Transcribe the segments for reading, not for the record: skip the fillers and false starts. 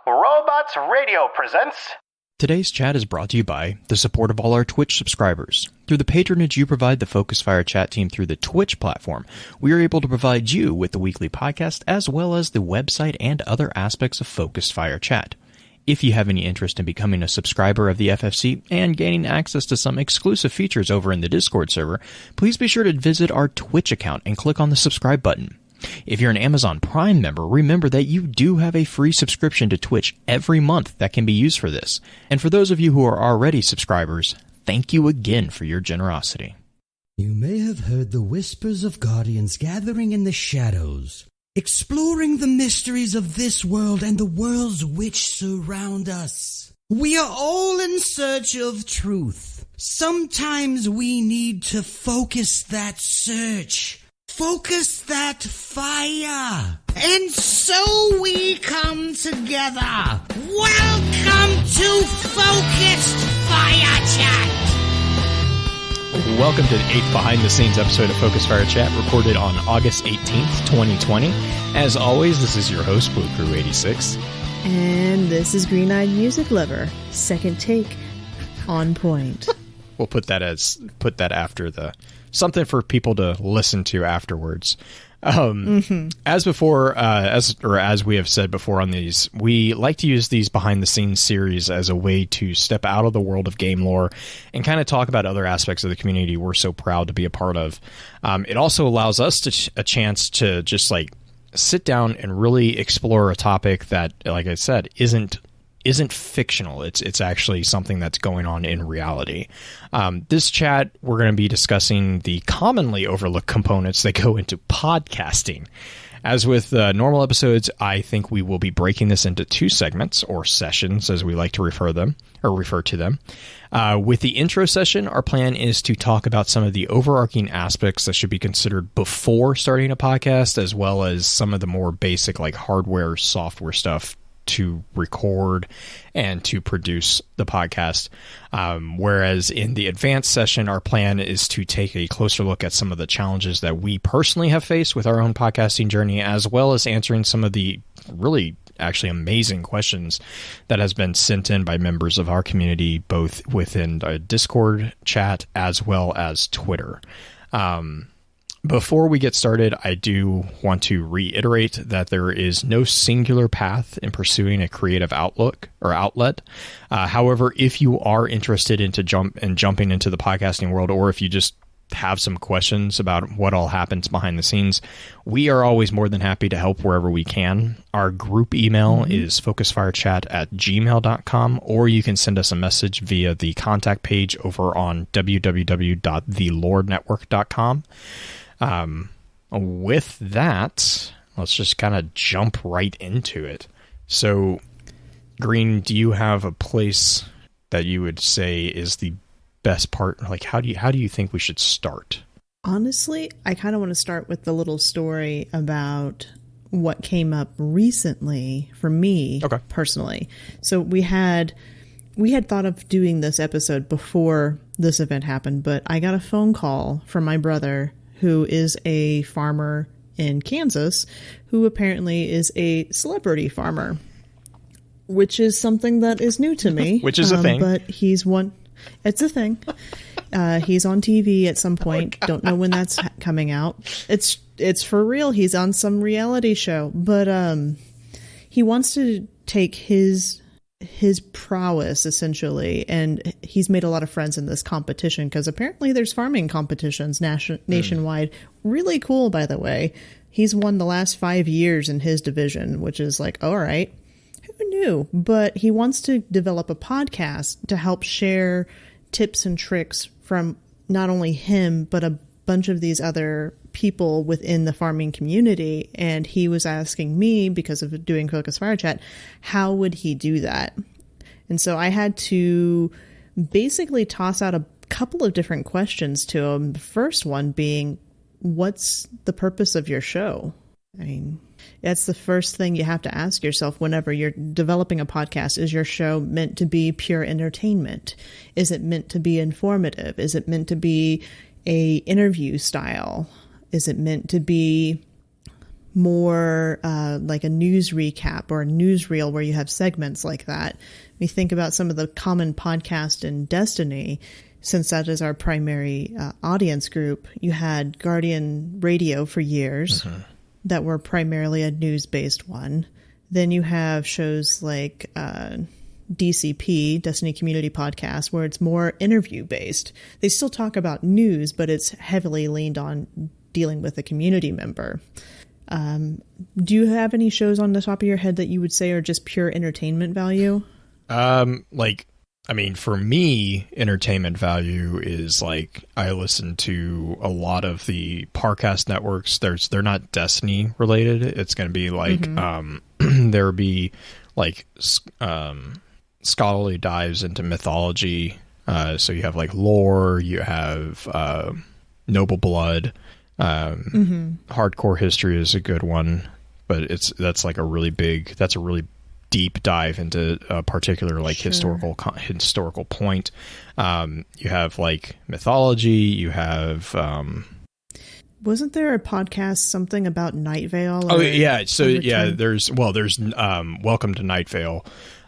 Robots Radio presents... Today's chat is brought to you by the support of all our Twitch subscribers. Through the patronage you provide the Focus Fire chat team through the Twitch platform, we are able to provide you with the weekly podcast as well as the website and other aspects of Focus Fire chat. If you have any interest in becoming a subscriber of the FFC and gaining access to some exclusive features over in the Discord server, please be sure to visit our Twitch account and click on the subscribe button. If you're an Amazon Prime member, remember that you do have a free subscription to Twitch every month that can be used for this. And for those of you who are already subscribers, thank you again for your generosity. You may have heard the whispers of guardians gathering in the shadows, exploring the mysteries of this world and the worlds which surround us. We are all in search of truth. Sometimes we need to focus that search. Focus that fire. And so we come together. Welcome to Focused Fire Chat. Welcome to the 8th Behind the Scenes episode of Focus Fire Chat, recorded on August 18th, 2020. As always, this is your host, Blue Crew 86. And this is Green Eyed Music Lover. Second take on point. We'll put that after the something for people to listen to afterwards. As before, as we have said before on these, we like to use these behind the scenes series as a way to step out of the world of game lore and kind of talk about other aspects of the community we're so proud to be a part of. It also allows us a chance to just like sit down and really explore a topic that, like I said, isn't fictional. It's actually something that's going on in reality. This chat, we're going to be discussing the commonly overlooked components that go into podcasting. As with normal episodes, I think we will be breaking this into two segments, or sessions, as we like to refer to them. With the intro session, our plan is to talk about some of the overarching aspects that should be considered before starting a podcast, as well as some of the more basic, like hardware, software stuff to record and to produce the podcast. Whereas in the advanced session, our plan is to take a closer look at some of the challenges that we personally have faced with our own podcasting journey, as well as answering some of the really actually amazing questions that has been sent in by members of our community, both within the Discord chat as well as Twitter. Before we get started, I do want to reiterate that there is no singular path in pursuing a creative outlet. However, if you are interested into jumping into the podcasting world, or if you just have some questions about what all happens behind the scenes, we are always more than happy to help wherever we can. Our group email is focusfirechat@gmail.com, or you can send us a message via the contact page over on www.thelordnetwork.com. With that, let's just kind of jump right into it. So, Green, do you have a place that you would say is the best part? Like, how do you think we should start? Honestly, I kind of want to start with the little story about what came up recently for me, personally. So we had thought of doing this episode before this event happened, but I got a phone call from my brother, who is a farmer in Kansas, who apparently is a celebrity farmer, which is something that is new to me. Which is a thing. But it's a thing. He's on TV at some point. Don't know when that's coming out. It's for real. He's on some reality show, but he wants to take his prowess, essentially, and he's made a lot of friends in this competition, because apparently there's farming competitions nationwide. Really cool, by the way. He's won the last 5 years in his division, which is like, all right, who knew? But he wants to develop a podcast to help share tips and tricks from not only him, but a bunch of these other people within the farming community. And he was asking me, because of doing Focus Fire Chat, how would he do that? And so I had to basically toss out a couple of different questions to him. The first one being, what's the purpose of your show? I mean, that's the first thing you have to ask yourself whenever you're developing a podcast. Is your show meant to be pure entertainment? Is it meant to be informative? Is it meant to be a interview style? Is it meant to be more like a news recap or a newsreel where you have segments like that. We think about some of the common podcasts in Destiny, since that is our primary audience group. You had Guardian Radio for years that were primarily a news-based one. Then you have shows like DCP, Destiny Community Podcast, where it's more interview-based. They still talk about news, but it's heavily leaned on dealing with a community member. Do you have any shows on the top of your head that you would say are just pure entertainment value? For me, entertainment value is like I listen to a lot of the Parcast networks. They're not Destiny related. It's going to be like there would be like scholarly dives into mythology. So you have like lore. You have Noble Blood. Hardcore History is a good one, but that's a really deep dive into a particular like historical point. You have like mythology. You have wasn't there a podcast something about Night Vale? Oh yeah, so yeah, there's Welcome to Night Vale.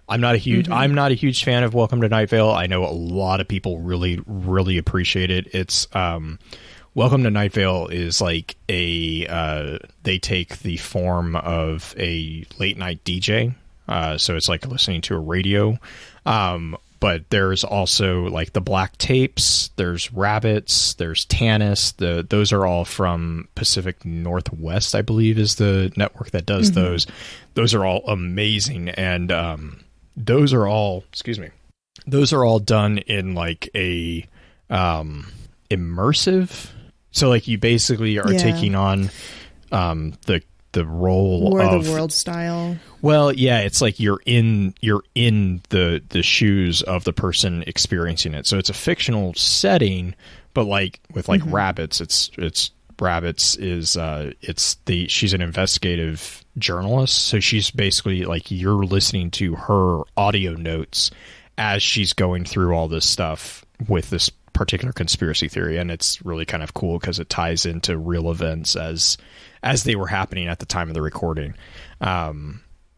I'm not a huge fan of Welcome to Night Vale. I know a lot of people really appreciate it. It's Welcome to Night Vale is like they take the form of a late night DJ. So it's like listening to a radio. But there's also like the Black Tapes, there's Rabbits, there's Tanis. Those are all from Pacific Northwest, I believe, is the network that does those. Those are all amazing. And those are all done in like a immersive. So like you basically are taking on the role War of the World style. Well, yeah, it's like you're in the shoes of the person experiencing it. So it's a fictional setting, but like with like Rabbits, it's Rabbits is she's an investigative journalist, so she's basically like you're listening to her audio notes as she's going through all this stuff with this particular conspiracy theory, and it's really kind of cool because it ties into real events as they were happening at the time of the recording.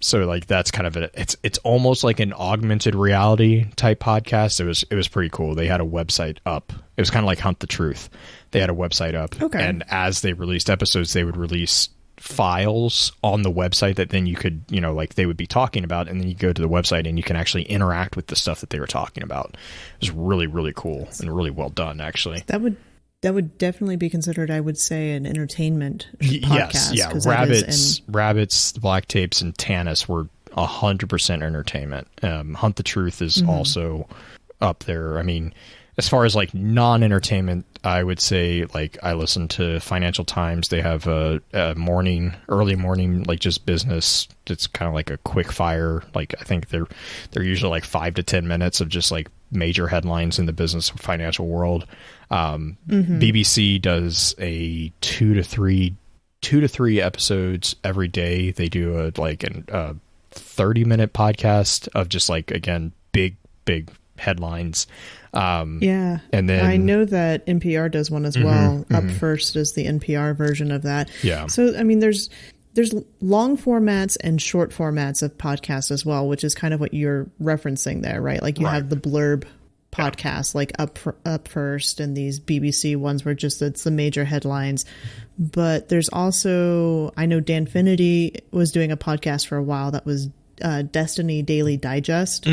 So like that's kind of it's almost like an augmented reality type podcast. It was pretty cool. They had a website up. It was kind of like Hunt the Truth. They had a website up, and as they released episodes, they would release files on the website that then you could, like they would be talking about, and then you go to the website and you can actually interact with the stuff that they were talking about. It was really, really cool and really well done, actually. That would definitely be considered, I would say, an entertainment podcast. Yes, yeah. Rabbits, the Black Tapes, and Tanis were 100% entertainment. Hunt the Truth is also up there. I mean, as far as like non-entertainment, I would say like I listen to Financial Times. They have a early morning, like just business. It's kind of like a quick fire. Like I think they're usually like 5 to 10 minutes of just like major headlines in the business and financial world. BBC does a 2 to 3 episodes every day. They do a 30-minute podcast of just like, again, big headlines. And then I know that NPR does one as well. Up First is the NPR version of that. Yeah. So I mean, there's long formats and short formats of podcasts as well, which is kind of what you're referencing there, right? Like you have the Blurb podcast, like Up First, and these BBC ones where just it's the major headlines. But there's also, I know Dan Finity was doing a podcast for a while that was Destiny Daily Digest,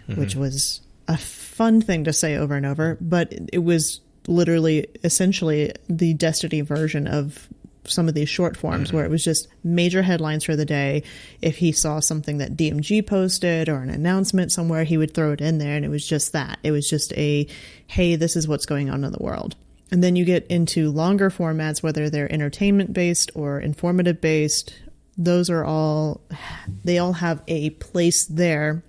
which was a fun thing to say over and over, but it was literally essentially the Destiny version of some of these short forms where it was just major headlines for the day. If he saw something that DMG posted or an announcement somewhere, he would throw it in there, and it was just that. It was just a, hey, this is what's going on in the world. And then you get into longer formats, whether they're entertainment based or informative based. They all have a place there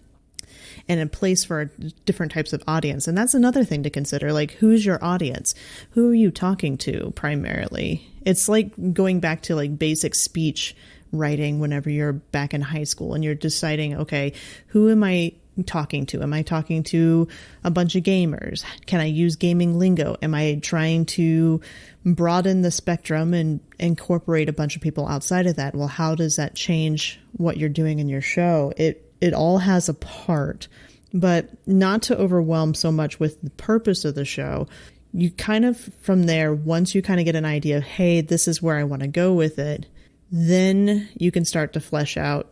and a place for different types of audience. And that's another thing to consider. Like, who's your audience? Who are you talking to primarily? It's like going back to like basic speech writing whenever you're back in high school and you're deciding, okay, who am I talking to? Am I talking to a bunch of gamers? Can I use gaming lingo? Am I trying to broaden the spectrum and incorporate a bunch of people outside of that? Well, how does that change what you're doing in your show? It all has a part, but not to overwhelm so much with the purpose of the show. You kind of, from there, once you kind of get an idea of, hey, this is where I want to go with it, then you can start to flesh out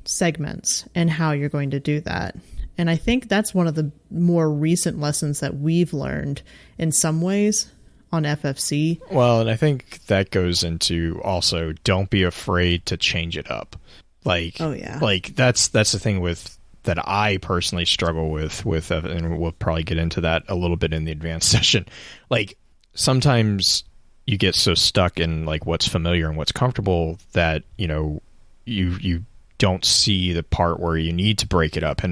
segments and how you're going to do that. And I think that's one of the more recent lessons that we've learned in some ways on FFC. Well, and I think that goes into also don't be afraid to change it up. Like, oh yeah, like that's the thing with that I personally struggle with, and we'll probably get into that a little bit in the advanced session. Like sometimes you get so stuck in like what's familiar and what's comfortable that, you know, you don't see the part where you need to break it up,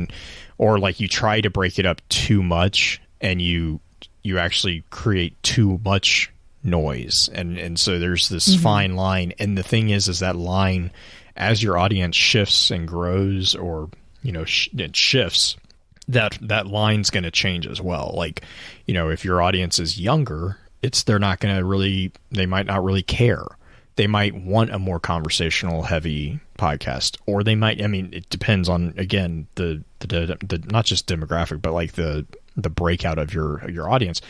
or like you try to break it up too much and you actually create too much noise. And so there's this fine line. And the thing is that line, as your audience shifts and grows, or, you know, it shifts, that line's going to change as well. Like, you know, if your audience is younger, they might not really care. They might want a more conversational heavy podcast, or they might, I mean, it depends on, again, the not just demographic, but like the breakout of your audience.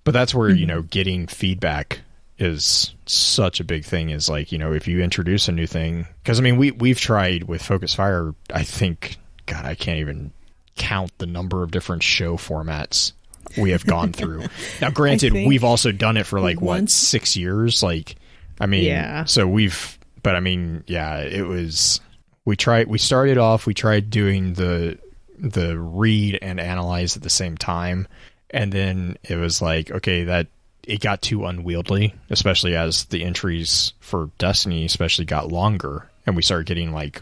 But that's where, you know, getting feedback is such a big thing. Is like, you know, if you introduce a new thing, because I mean, we've tried with Focus Fire, I think, God, I can't even count the number of different show formats we have gone through. Now, granted, we've also done it for like, what, 6 years? Like, I mean, yeah. So but I mean, yeah, it was, we started off, we tried doing the read and analyze at the same time. And then it was like, okay, that it got too unwieldy, especially as the entries for Destiny especially got longer. And we started getting like,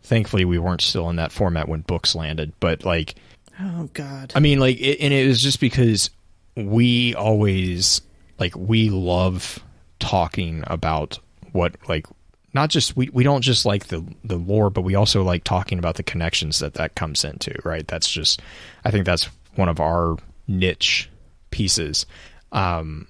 thankfully we weren't still in that format when books landed, but like, oh God. I mean, like, and it was just because we always, like, we love talking about what, like, not just, we don't just like the lore, but we also like talking about the connections that comes into, right? That's just, I think that's one of our niche pieces. And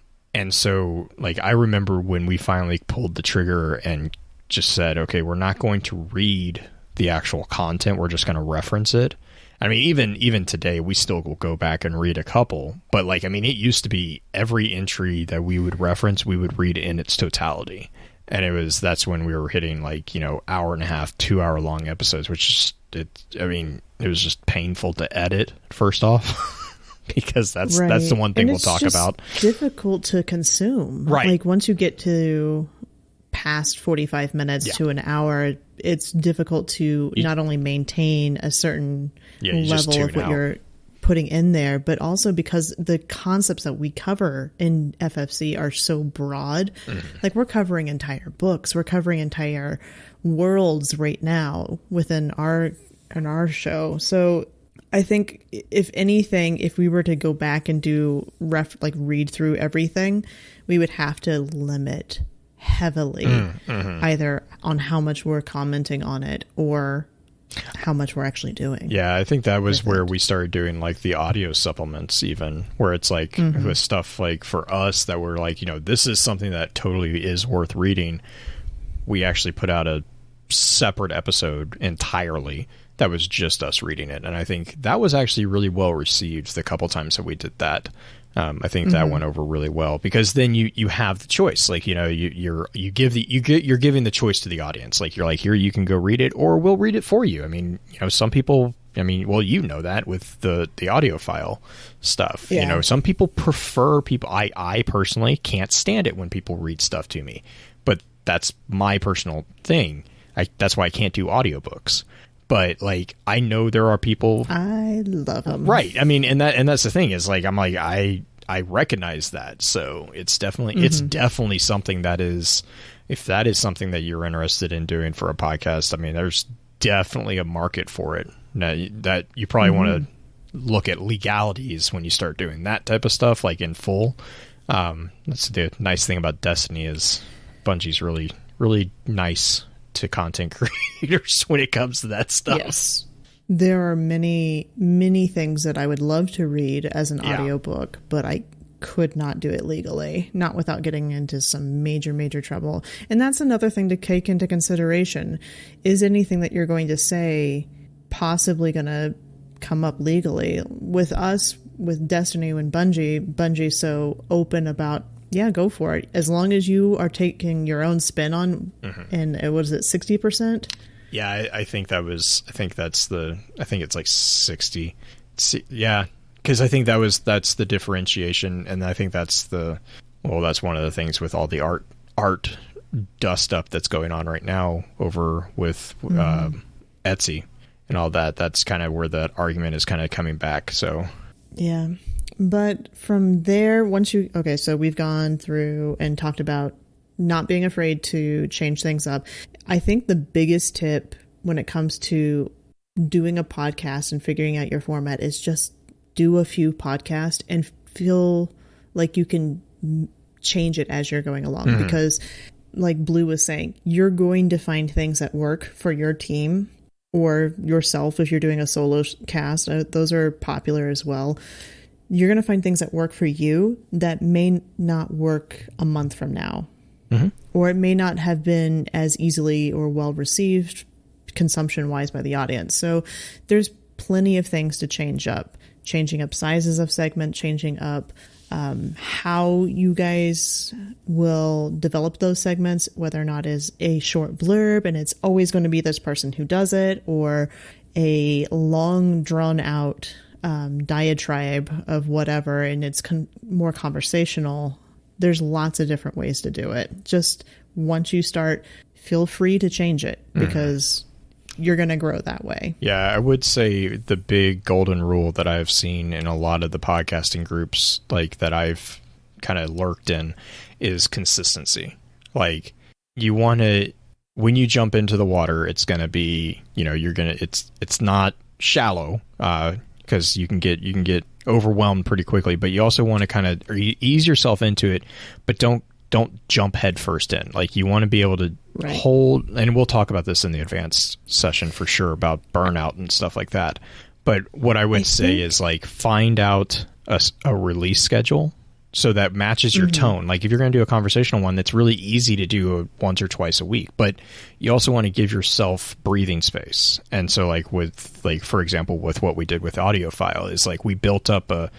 so, like, I remember when we finally pulled the trigger and just said, okay, we're not going to read the actual content, we're just going to reference it. I mean, even today, we still will go back and read a couple, but like, I mean, it used to be every entry that we would reference, we would read in its totality. And that's when we were hitting like, you know, 1.5, 2 hour long episodes, which it was just painful to edit first off. Because that's the one thing we'll talk about. Difficult to consume. Right. Like once you get to past 45 minutes to an hour, it's difficult to not only maintain a certain level of what you're putting in there, but also because the concepts that we cover in FFC are so broad. Like we're covering entire books, we're covering entire worlds right now within our show. So I think if anything, if we were to go back and do read through everything, we would have to limit heavily either on how much we're commenting on it or how much we're actually doing. Yeah, I think that was where we started doing like the audio supplements, even where it's like with stuff like for us that we're like, you know, this is something that totally is worth reading. We actually put out a separate episode entirely that was just us reading it, and I think that was actually really well received the couple times that we did that. I think that went over really well because then you have the choice. Like, you know, you're giving the choice to the audience. Like, you're like, here, you can go read it, or we'll read it for you. I mean, you know, some people, I mean, well, you know that with the audiophile stuff. Yeah. You know, some people prefer I personally can't stand it when people read stuff to me, but that's my personal thing. That's why I can't do audiobooks. But like, I know there are people, I love them. Right. I mean, and that's the thing is like, I'm like, I recognize that. So it's definitely something that is, if that is something that you're interested in doing for a podcast, I mean, there's definitely a market for it. Now that you probably want to look at legalities when you start doing that type of stuff, like in full. That's the nice thing about Destiny is Bungie's really, really nice to content creators when it comes to that stuff. Yes. There are many, many things that I would love to read as an audiobook, but I could not do it legally, not without getting into some major, major trouble. And that's another thing to take into consideration. Is anything that you're going to say possibly going to come up legally? With us, with Destiny and Bungie's so open about, yeah, go for it. As long as you are taking your own spin on, and was it 60%? Yeah, I think it's like 60. Yeah, because I think that's the differentiation, and I think that's one of the things with all the art dust up that's going on right now over with Etsy and all that. That's kind of where that argument is kind of coming back. So yeah, but from there, so we've gone through and talked about not being afraid to change things up. I think the biggest tip when it comes to doing a podcast and figuring out your format is just do a few podcasts and feel like you can change it as you're going along. Because like Blue was saying, you're going to find things that work for your team or yourself if you're doing a solo cast. Those are popular as well. You're going to find things that work for you that may not work a month from now. Or it may not have been as easily or well received consumption wise by the audience. So there's plenty of things to change up, changing up sizes of segment, changing up how you guys will develop those segments, whether or not is a short blurb and it's always going to be this person who does it, or a long drawn out diatribe of whatever, and it's more conversational. There's lots of different ways to do it. Just once you start, feel free to change it because you're going to grow that way. Yeah, I would say the big golden rule that I've seen in a lot of the podcasting groups like that I've kind of lurked in is consistency. Like you want to, when you jump into the water, it's going to be, it's not shallow because you can get overwhelmed pretty quickly, but you also want to kind of ease yourself into it, but don't jump head first in. Like you want to be able to hold, and we'll talk about this in the advanced session for sure about burnout and stuff like that. But what I would say is like find out a release schedule so that matches your tone. Like if you're going to do a conversational one, that's really easy to do once or twice a week, but you also want to give yourself breathing space. And so for example, with what we did with Audiophile is like we built up a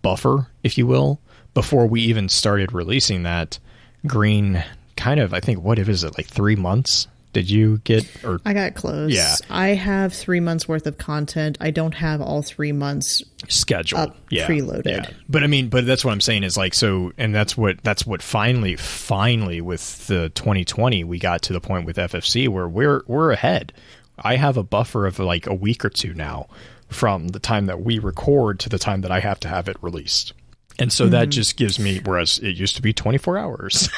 buffer, if you will, before we even started releasing that. Green kind of, I think, what is it, like 3 months? Did you get? Or I got close. Yeah, I have 3 months worth of content. I don't have all 3 months scheduled, preloaded. Yeah. But that's what I'm saying is like so, and that's what finally with the 2020 we got to the point with FFC where we're ahead. I have a buffer of like a week or two now from the time that we record to the time that I have to have it released. And so that just gives me, whereas it used to be 24 hours.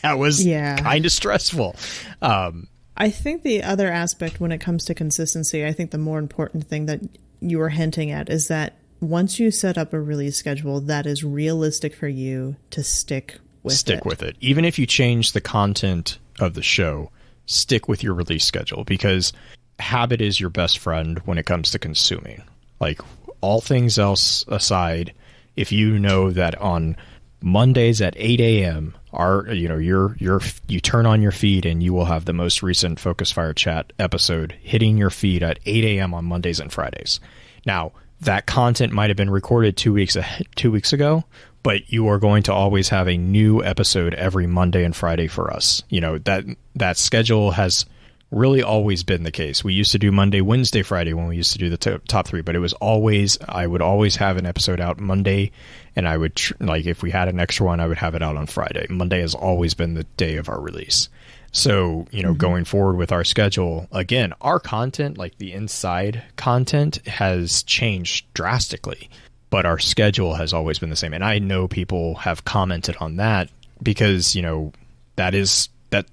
That was kind of stressful. I think the other aspect when it comes to consistency, I think the more important thing that you were hinting at is that once you set up a release schedule that is realistic for you to stick with it. Even if you change the content of the show, stick with your release schedule because habit is your best friend when it comes to consuming. Like all things else aside, if you know that on Mondays at 8 a.m. you turn on your feed and you will have the most recent Focus Fire Chat episode hitting your feed at 8 a.m. on Mondays and Fridays. Now, that content might have been recorded 2 weeks ago, but you are going to always have a new episode every Monday and Friday for us. That schedule has really always been the case. We used to do Monday, Wednesday, Friday when we used to do the top three, but it was always, I would always have an episode out Monday, and I would, if we had an extra one, I would have it out on Friday. Monday has always been the day of our release. So, going forward with our schedule, again, our content, like the inside content, has changed drastically, but our schedule has always been the same. And I know people have commented on that because,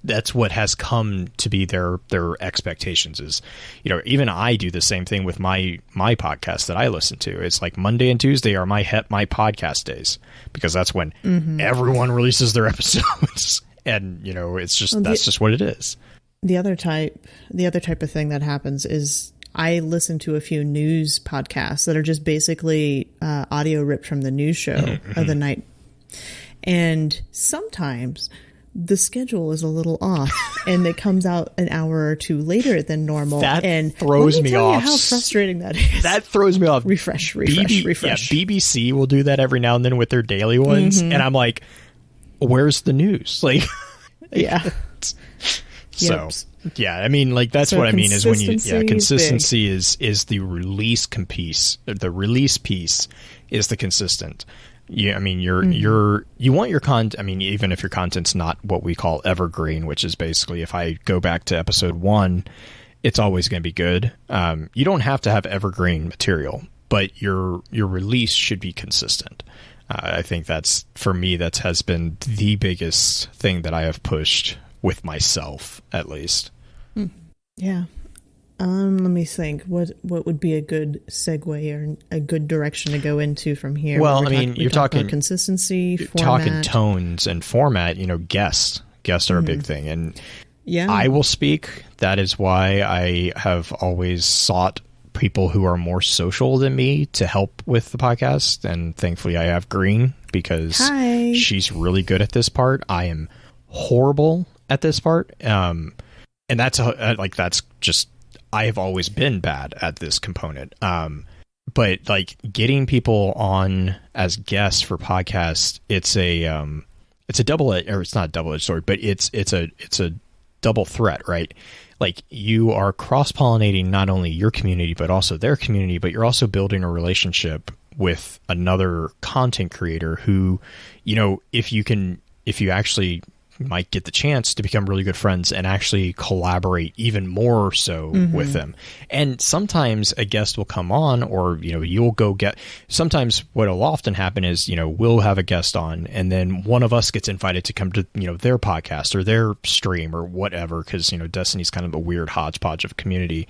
that's what has come to be their expectations is, even I do the same thing with my podcast that I listen to. It's like Monday and Tuesday are my podcast days because that's when everyone releases their episodes. And, it's just, that's just what it is. The other type of thing that happens is I listen to a few news podcasts that are just basically audio ripped from the news show of the night. And sometimes the schedule is a little off and it comes out an hour or two later than normal. That and throws let me me tell off. You how frustrating that is. That throws me off. Refresh. Yeah, Refresh. BBC will do that every now and then with their daily ones. And I'm like, where's the news? Like, yeah. So, yeah, I mean, like, that's what I mean is when you, consistency is the release piece. The release piece is the consistent. Yeah, I mean, you want your content. I mean, even if your content's not what we call evergreen, which is basically if I go back to episode 1, it's always going to be good. You don't have to have evergreen material, but your release should be consistent. I think that's, for me, that has been the biggest thing that I have pushed with myself, at least. Yeah. Let me think. What would be a good segue or a good direction to go into from here? Well, I mean, you're talking consistency, format. Talking tones and format. You know, guests are a big thing, and yeah, I will speak. That is why I have always sought people who are more social than me to help with the podcast, and thankfully, I have Green because she's really good at this part. I am horrible at this part, and that's just. I have always been bad at this component. But like getting people on as guests for podcasts, it's a double-edged, or it's not a double-edged sword, but it's a double threat, right? Like you are cross-pollinating not only your community, but also their community, but you're also building a relationship with another content creator who, you know, if you actually might get the chance to become really good friends and actually collaborate even more so with them. And sometimes a guest will come on, or, you know, you'll go get, sometimes what will often happen is, you know, we'll have a guest on and then one of us gets invited to come to, you know, their podcast or their stream or whatever. 'Cause, you know, Destiny's kind of a weird hodgepodge of community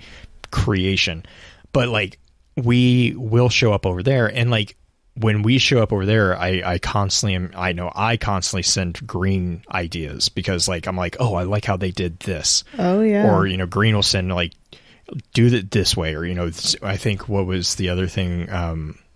creation, but like we will show up over there, and like, when we show up over there, I constantly send Green ideas because like, I'm like, oh, I like how they did this. Oh yeah. Or, you know, Green will send like, do it this way. Or, you know, I think what was the other thing?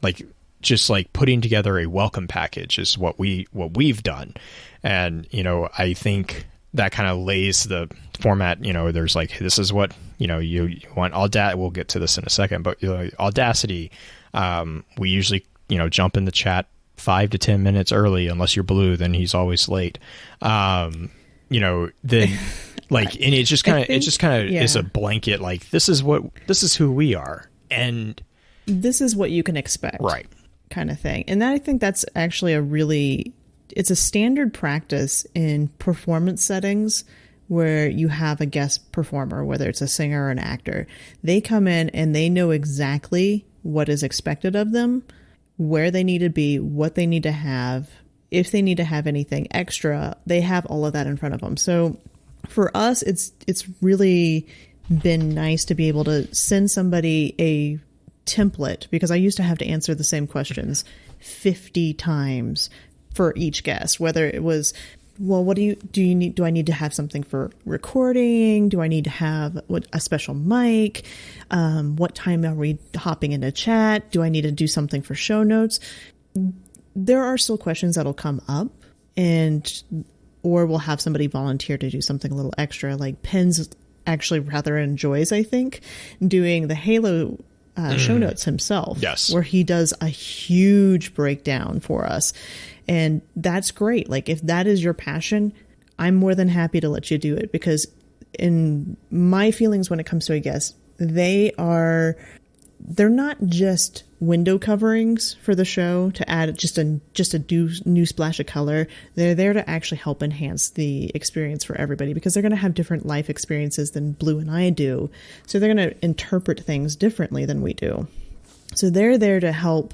Like just like putting together a welcome package is what we've done. And, you know, I think that kind of lays the format, you know, there's like, this is what, you know, you want we'll get to this in a second, but you know, Audacity, we usually, you know, jump in the chat 5 to 10 minutes early, unless you're Blue, then he's always late. You know, then like, and it just kind of is a blanket. Like, this is who we are. And this is what you can expect. Right. Kind of thing. And I think that's actually it's a standard practice in performance settings where you have a guest performer, whether it's a singer or an actor. They come in and they know exactly what is expected of them, where they need to be, what they need to have, if they need to have anything extra, they have all of that in front of them. So for us, it's really been nice to be able to send somebody a template, because I used to have to answer the same questions 50 times for each guest, whether it was, well, what do you need? Do I need to have something for recording? Do I need to have a special mic? What time are we hopping into chat? Do I need to do something for show notes? There are still questions that'll come up, or we'll have somebody volunteer to do something a little extra. Like Penn's actually rather enjoys, I think, doing the Halo show notes himself. Yes. Where he does a huge breakdown for us. And that's great. Like, if that is your passion, I'm more than happy to let you do it, because in my feelings when it comes to a guest, they're not just window coverings for the show to add just a new splash of color. They're there to actually help enhance the experience for everybody, because they're going to have different life experiences than Blue and I do. So they're going to interpret things differently than we do. So they're there to help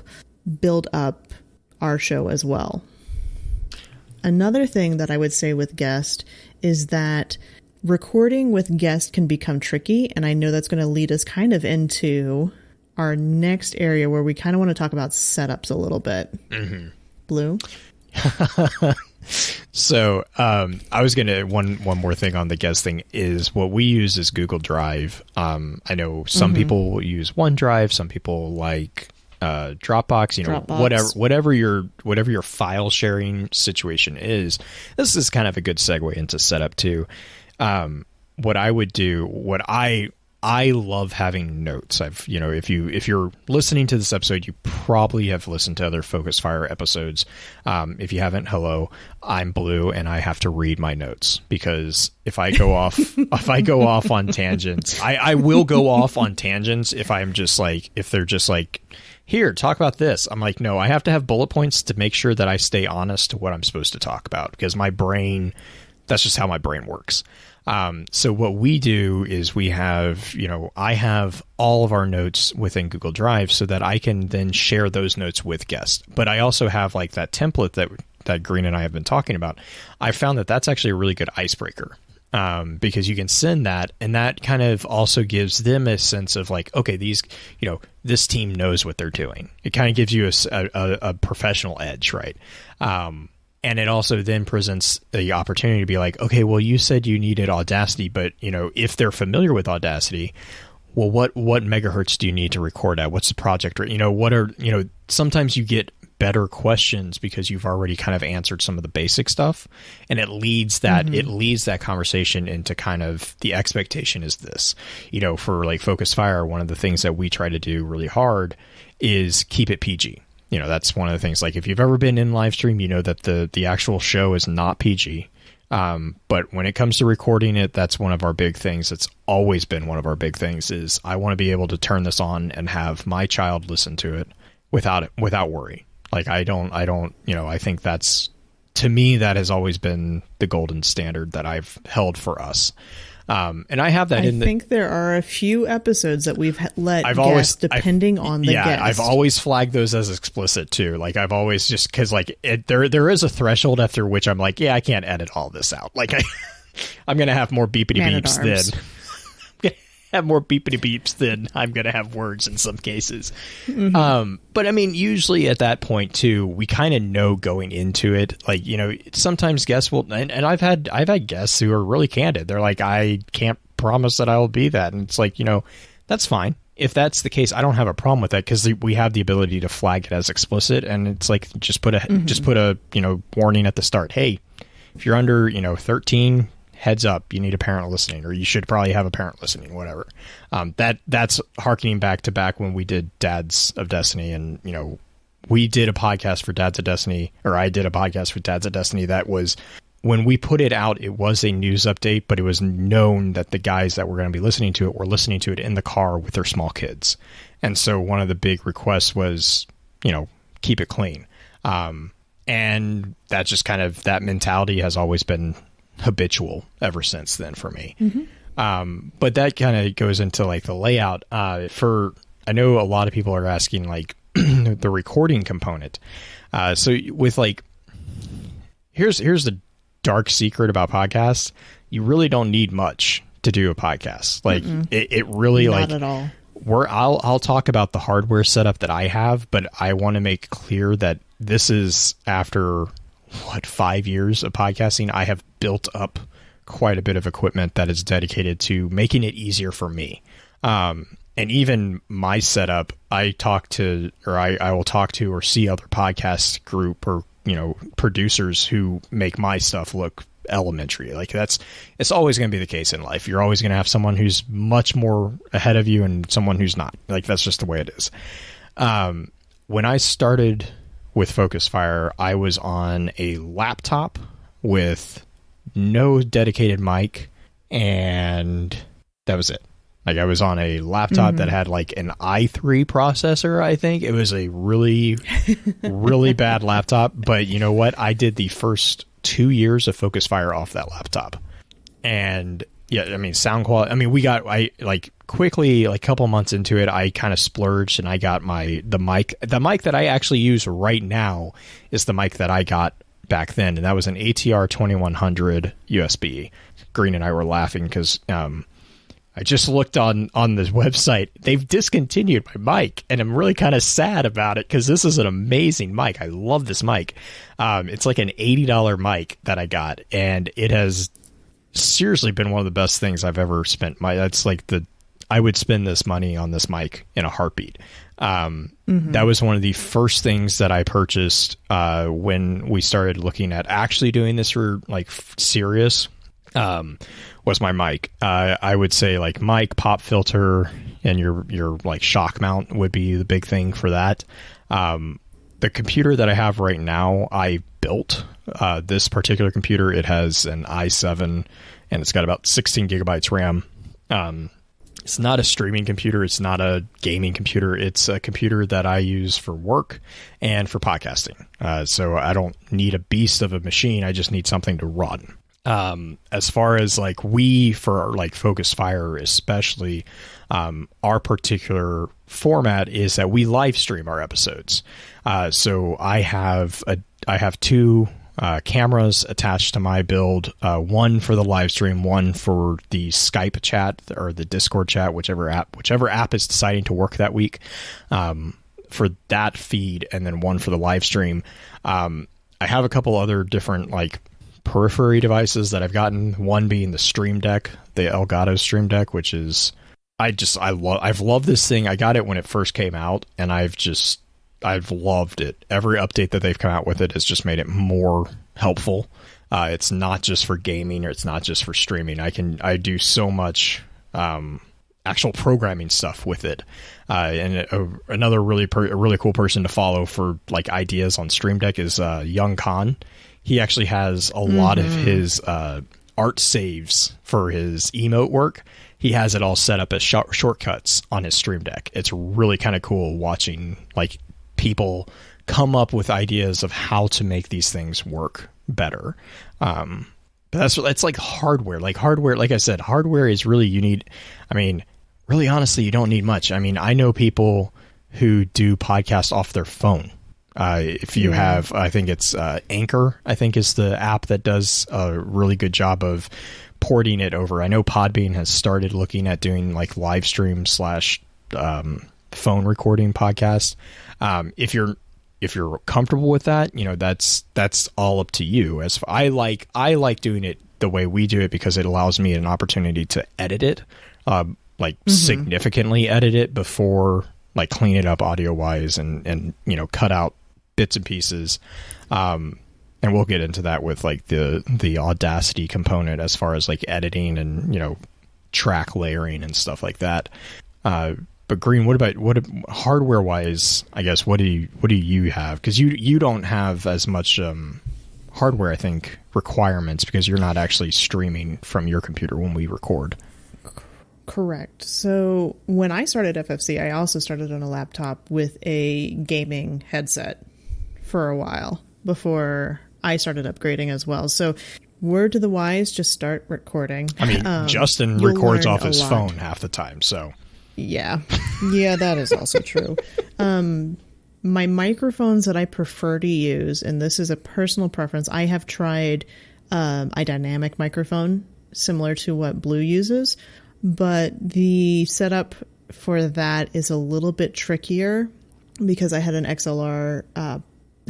build up our show as well. Another thing that I would say with guest is that recording with guest can become tricky, and I know that's going to lead us kind of into our next area where we kind of want to talk about setups a little bit. Blue? So I was gonna one more thing on the guest thing is what we use is Google Drive. I know some people use OneDrive, some people like Dropbox. You know, Dropbox. whatever your file sharing situation is. This is kind of a good segue into setup too. What I would do, I love having notes. If you're listening to this episode, you probably have listened to other Focus Fire episodes. If you haven't, hello, I'm Blue, and I have to read my notes because if I go off, on tangents, I will go off on tangents if they're just like, here, talk about this. I'm like, no, I have to have bullet points to make sure that I stay honest to what I'm supposed to talk about because my brain, that's just how my brain works. So what we do is we have, I have all of our notes within Google Drive so that I can then share those notes with guests. But I also have like that template that Green and I have been talking about. I found that that's actually a really good icebreaker because you can send that, and that kind of also gives them a sense of like, okay, this team knows what they're doing. It kind of gives you a professional edge, right? And it also then presents the opportunity to be like, okay, well, you said you needed Audacity, but if they're familiar with Audacity, well, what megahertz do you need to record at? What's the project? Or sometimes you get better questions because you've already kind of answered some of the basic stuff, and it leads that conversation into kind of the expectation is this. For like Focus Fire, one of the things that we try to do really hard is keep it PG. That's one of the things, like if you've ever been in live stream, you know that the actual show is not PG. But when it comes to recording it, that's one of our big things. It's always been one of our big things is I want to be able to turn this on and have my child listen to it without worry. Like I think that's, to me, that has always been the golden standard that I've held for us. And I have that I think there are a few episodes that we've let guests, depending on the guest. I've always flagged those as explicit too. Like I've always just, because like there is a threshold after which I'm like, yeah, I can't edit all this out. Like I'm going to have more beepity beeps than I'm going to have words in some cases. Mm-hmm. But I mean, usually at that point too, we kind of know going into it, like, sometimes guests will, and I've had guests who are really candid. They're like, I can't promise that I will be that. And it's like, that's fine. If that's the case, I don't have a problem with that because we have the ability to flag it as explicit. And it's like, just put a warning at the start. Hey, if you're under, 13, heads up, you need a parent listening, or you should probably have a parent listening, whatever. That's harkening back when we did Dads of Destiny, and we did a podcast for Dads of Destiny, or I did a podcast for Dads of Destiny. That was when we put it out. It was a news update, but it was known that the guys that were going to be listening to it were listening to it in the car with their small kids, and so one of the big requests was, keep it clean, and that's just kind of, that mentality has always been habitual ever since then for me. Mm-hmm. But that kind of goes into like the layout I know a lot of people are asking like the recording component. So with like, here's the dark secret about podcasts. You really don't need much to do a podcast. Like it really, not like at all. I'll talk about the hardware setup that I have, but I want to make clear that this is after 5 years of podcasting. I have built up quite a bit of equipment that is dedicated to making it easier for me. And even my setup, I will talk to or see other podcast group or, producers who make my stuff look elementary. Like it's always going to be the case in life. You're always going to have someone who's much more ahead of you and someone who's not. Like that's just the way it is. When I started with Focus Fire, I was on a laptop with no dedicated mic, and that was it. Like I was on a laptop that had like an i3 processor, I think. It was a really, really bad laptop. But you know what? I did the first 2 years of Focus Fire off that laptop. And yeah, I mean, sound quality. I mean, quickly, like a couple months into it, I kind of splurged and I got the mic. The mic that I actually use right now is the mic that I got back then, and that was an ATR 2100 USB. Green and I were laughing because I just looked on this website. They've discontinued my mic, and I'm really kind of sad about it because this is an amazing mic. I love this mic. It's like an $80 mic that I got, and it has seriously been one of the best things I've ever spent. I would spend this money on this mic in a heartbeat. That was one of the first things that I purchased when we started looking at actually doing this for like serious. Was my mic. I would say like mic, pop filter, and your like shock mount would be the big thing for that. The computer that I have right now, I built this particular computer. It has an i7 and it's got about 16 gigabytes RAM. It's not a streaming computer. It's not a gaming computer. It's a computer that I use for work and for podcasting. So I don't need a beast of a machine. I just need something to run. As far as like for like Focus Fire, especially, our particular format is that we live stream our episodes. So I have two cameras attached to my build, one for the live stream, one for the Skype chat or the Discord chat, whichever app is deciding to work that week, for that feed, and then one for the live stream. I have a couple other different like periphery devices that I've gotten, one being the Stream Deck, the Elgato Stream Deck, which is I've loved this thing. I got it when it first came out, and I've loved it. Every update that they've come out with it has just made it more helpful. It's not just for gaming, or it's not just for streaming. I do so much actual programming stuff with it. And another really cool person to follow for like ideas on Stream Deck is Young Khan. He actually has a lot of his art saves for his emote work. He has it all set up as shortcuts on his Stream Deck. It's really kind of cool watching like people come up with ideas of how to make these things work better. But that's like hardware. Like I said, hardware is really, really honestly, you don't need much. I mean, I know people who do podcasts off their phone. If you have, I think it's Anchor, I think is the app that does a really good job of porting it over. I know Podbean has started looking at doing like live stream / phone recording podcasts. If you're comfortable with that, that's all up to you. As I like doing it the way we do it because it allows me an opportunity to edit it, significantly edit it before like clean it up audio wise and cut out bits and pieces. And we'll get into that with like the Audacity component as far as like editing and, track layering and stuff like that. But Green, what hardware wise, I guess, what do you have? Because you don't have as much hardware, I think, requirements because you're not actually streaming from your computer when we record. Correct. So when I started FFC, I also started on a laptop with a gaming headset for a while before I started upgrading as well. So word to the wise, just start recording. I mean, Justin records off his phone half the time, so... Yeah, that is also true. My microphones that I prefer to use, and this is a personal preference, I have tried a dynamic microphone similar to what Blue uses, but the setup for that is a little bit trickier because I had an XLR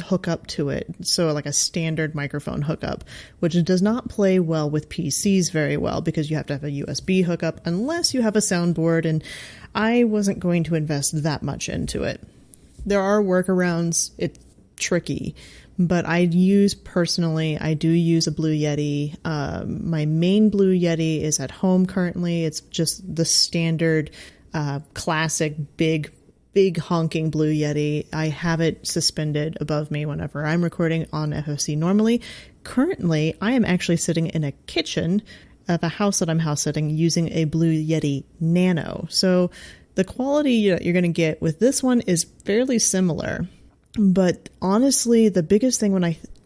hookup to it, so like a standard microphone hookup, which does not play well with PCs very well because you have to have a USB hookup unless you have a soundboard, and I wasn't going to invest that much into it. There are workarounds. It's tricky, but I do use a Blue Yeti. My main Blue Yeti is at home currently. It's just the standard classic big honking Blue Yeti. I have it suspended above me whenever I'm recording on FFC normally. Currently, I am actually sitting in a kitchen of a house that I'm house sitting using a Blue Yeti Nano. So the quality that you're going to get with this one is fairly similar. But honestly, the biggest thing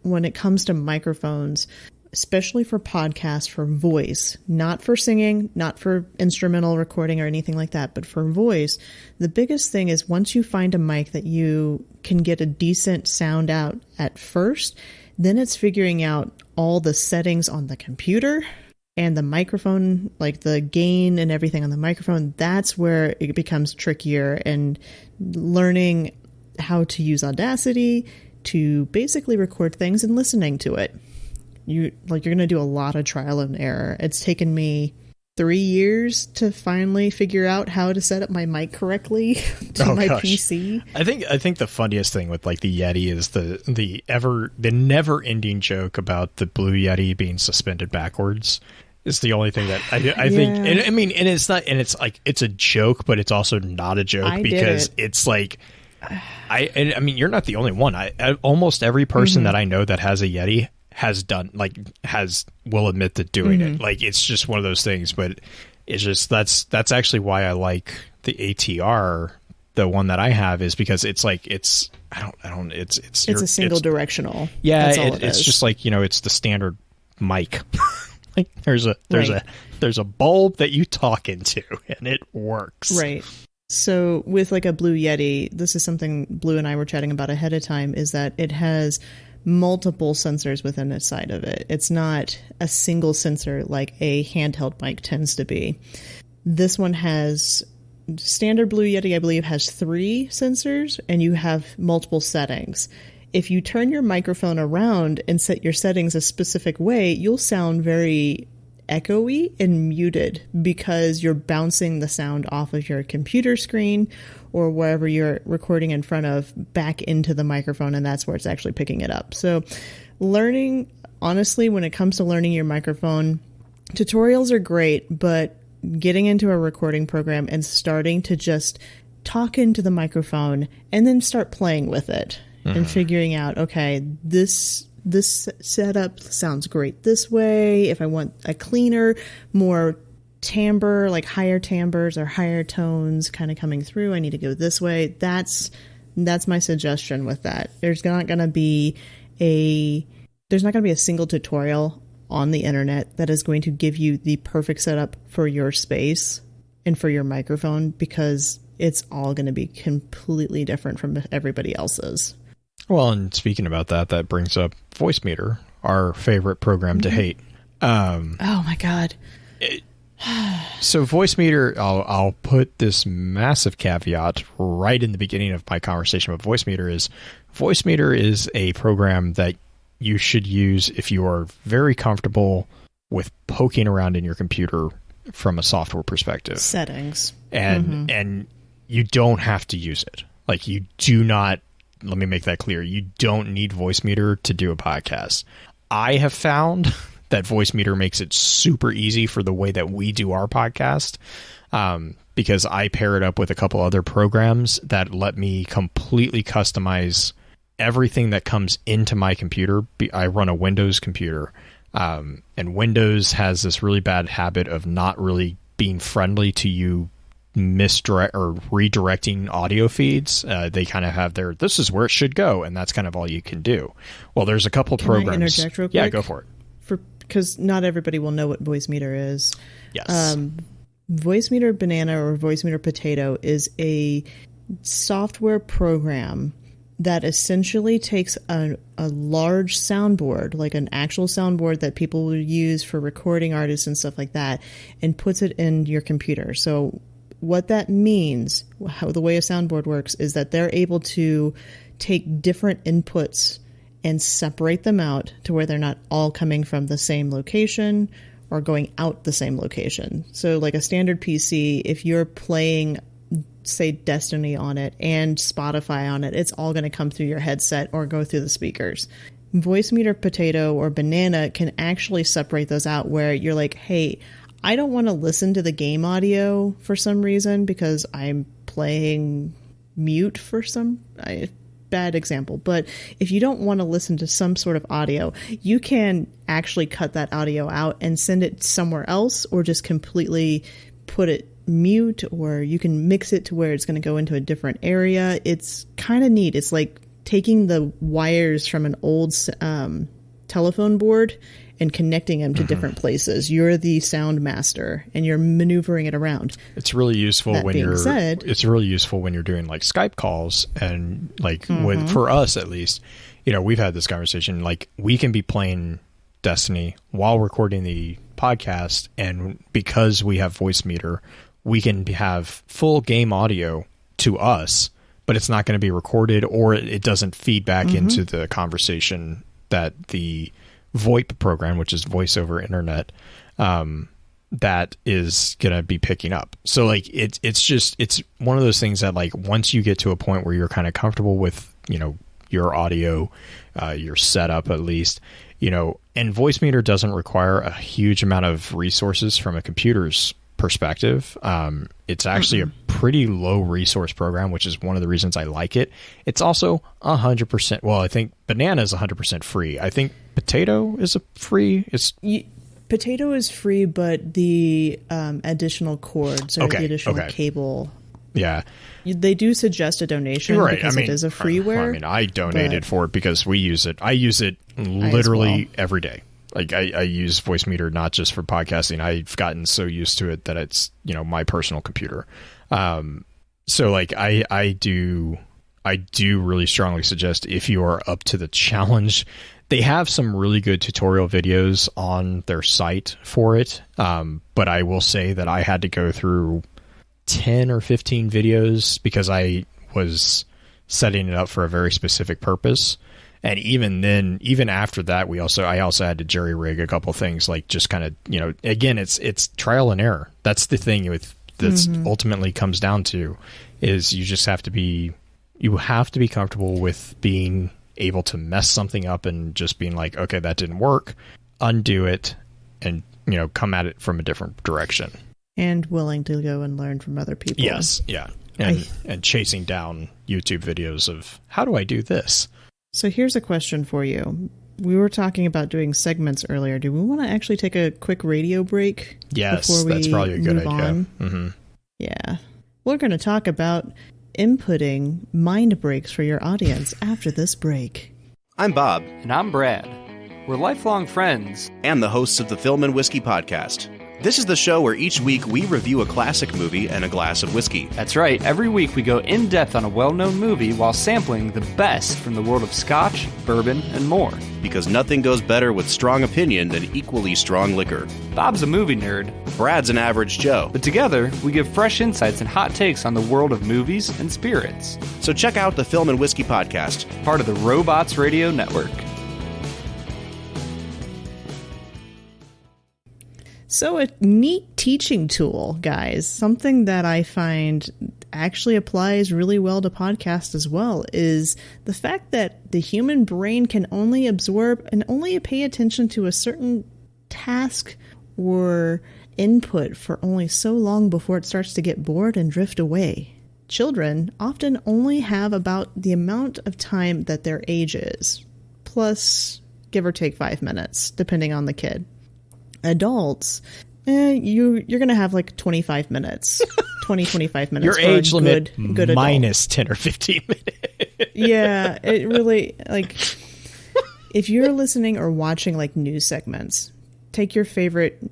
when it comes to microphones, especially for podcasts, for voice, not for singing, not for instrumental recording or anything like that, but for voice, the biggest thing is once you find a mic that you can get a decent sound out at first, then it's figuring out all the settings on the computer and the microphone, like the gain and everything on the microphone, that's where it becomes trickier. And learning how to use Audacity to basically record things and listening to it. You're going to do a lot of trial and error. It's taken me 3 years to finally figure out how to set up my mic correctly to my PC. I think the funniest thing with like the Yeti is the never ending joke about the Blue Yeti being suspended backwards. Is the only thing that I think. And, I mean, and it's not, and it's like it's a joke, but it's also not a joke because it's like. I mean, you're not the only one. Almost every person that I know that has a Yeti will admit to doing it. Like, it's just one of those things, but it's just, that's actually why I like the ATR, the one that I have, is because it's like, it's a single directional. Yeah. It's just like, it's the standard mic. Like there's a bulb that you talk into and it works. Right. So with like a Blue Yeti, this is something Blue and I were chatting about ahead of time, is that it has multiple sensors within the side of it. It's not a single sensor like a handheld mic tends to be. This one has, standard Blue Yeti, I believe, has 3 sensors, and you have multiple settings. If you turn your microphone around and set your settings a specific way, you'll sound very echoey and muted because you're bouncing the sound off of your computer screen or wherever you're recording in front of back into the microphone, and that's where it's actually picking it up. So learning, honestly, when it comes to learning your microphone, tutorials are great, but getting into a recording program and starting to just talk into the microphone and then start playing with it and figuring out, okay, this setup sounds great this way. If I want a cleaner, more timbre, like higher timbres or higher tones kind of coming through, I need to go this way. That's my suggestion with that. There's not going to be a single tutorial on the internet that is going to give you the perfect setup for your space and for your microphone, because it's all going to be completely different from everybody else's. Well, and speaking about that brings up Voicemeeter, our favorite program to hate. Oh my God. So Voicemeeter, I'll put this massive caveat right in the beginning of my conversation with Voicemeeter is a program that you should use if you are very comfortable with poking around in your computer from a software perspective. Settings. And you don't have to use it. Like, you do not. Let me make that clear. You don't need Voicemeeter to do a podcast. I have found that Voicemeeter makes it super easy for the way that we do our podcast, because I pair it up with a couple other programs that let me completely customize everything that comes into my computer. I run a Windows computer, and Windows has this really bad habit of not really being friendly to you misdirect or redirecting audio feeds. They kind of have this is where it should go, and that's kind of all you can do. Well, there's a couple programs. Can I interject real quick? Yeah, go for it. Because not everybody will know what Voicemeeter is. Yes. Voicemeeter Banana or Voicemeeter Potato is a software program that essentially takes a large soundboard, like an actual soundboard that people would use for recording artists and stuff like that, and puts it in your computer. So what that means, how the way a soundboard works, is that they're able to take different inputs and separate them out to where they're not all coming from the same location or going out the same location. So like a standard PC, if you're playing, say, Destiny on it and Spotify on it, it's all going to come through your headset or go through the speakers. Voicemeeter Potato or Banana can actually separate those out where you're like, hey, I don't want to listen to the game audio for some reason because I'm playing mute for some bad example. But if you don't want to listen to some sort of audio, you can actually cut that audio out and send it somewhere else, or just completely put it mute, or you can mix it to where it's going to go into a different area. It's kind of neat. It's like taking the wires from an old telephone board and connecting them to different places. You're the sound master and you're maneuvering it around. It's really useful it's really useful when you're doing like Skype calls, and like for us at least, we've had this conversation, like we can be playing Destiny while recording the podcast, and because we have Voice Meter, we can have full game audio to us, but it's not going to be recorded, or it doesn't feed back into the conversation that the VoIP program, which is voice over internet, that is going to be picking up. So like it's one of those things that like once you get to a point where you're kind of comfortable with, you know, your audio, your setup at least, you know, and Voice Meter doesn't require a huge amount of resources from a computer's perspective. It's actually a pretty low resource program, which is one of the reasons I like it. It's also 100%. Well, I think Banana is 100% free. I think Potato is Potato is free, but the additional cords or the additional cable. Yeah. They do suggest a donation because it is a freeware. I mean, I donated for it because we use it. I use it literally every day. Like I use Voice Meter not just for podcasting. I've gotten so used to it that it's, you know, my personal computer. So like I do really strongly suggest, if you are up to the challenge, they have some really good tutorial videos on their site for it. But I will say that I had to go through 10 or 15 videos because I was setting it up for a very specific purpose. And even then, even after that, I also had to jerry rig a couple things, like just kind of, you know, again, it's trial and error. That's the thing that's ultimately comes down to, is you just have to be comfortable with being able to mess something up and just being like, okay, that didn't work, undo it, and, you know, come at it from a different direction. And willing to go and learn from other people. Yes, yeah. And chasing down YouTube videos of, how do I do this? So here's a question for you. We were talking about doing segments earlier. Do we want to actually take a quick radio break? Yes, before we that's probably a good move idea. On? Mm-hmm. Yeah. We're going to talk about inputting mind breaks for your audience after this break. I'm Bob. And I'm Brad. We're lifelong friends. And the hosts of the Film and Whiskey podcast. This is the show where each week we review a classic movie and a glass of whiskey. That's right. Every week we go in-depth on a well-known movie while sampling the best from the world of scotch, bourbon, and more. Because nothing goes better with strong opinion than equally strong liquor. Bob's a movie nerd. Brad's an average Joe. But together, we give fresh insights and hot takes on the world of movies and spirits. So check out the Film and Whiskey podcast. Part of the Robots Radio Network. So a neat teaching tool, guys, something that I find actually applies really well to podcasts as well, is the fact that the human brain can only absorb and only pay attention to a certain task or input for only so long before it starts to get bored and drift away. Children often only have about the amount of time that their age is, plus give or take 5 minutes, depending on the kid. Adults, you're going to have like 25 minutes, 25 minutes. Your age limit good minus 10 or 15 minutes. Yeah, it really, like, if you're listening or watching like news segments, take your favorite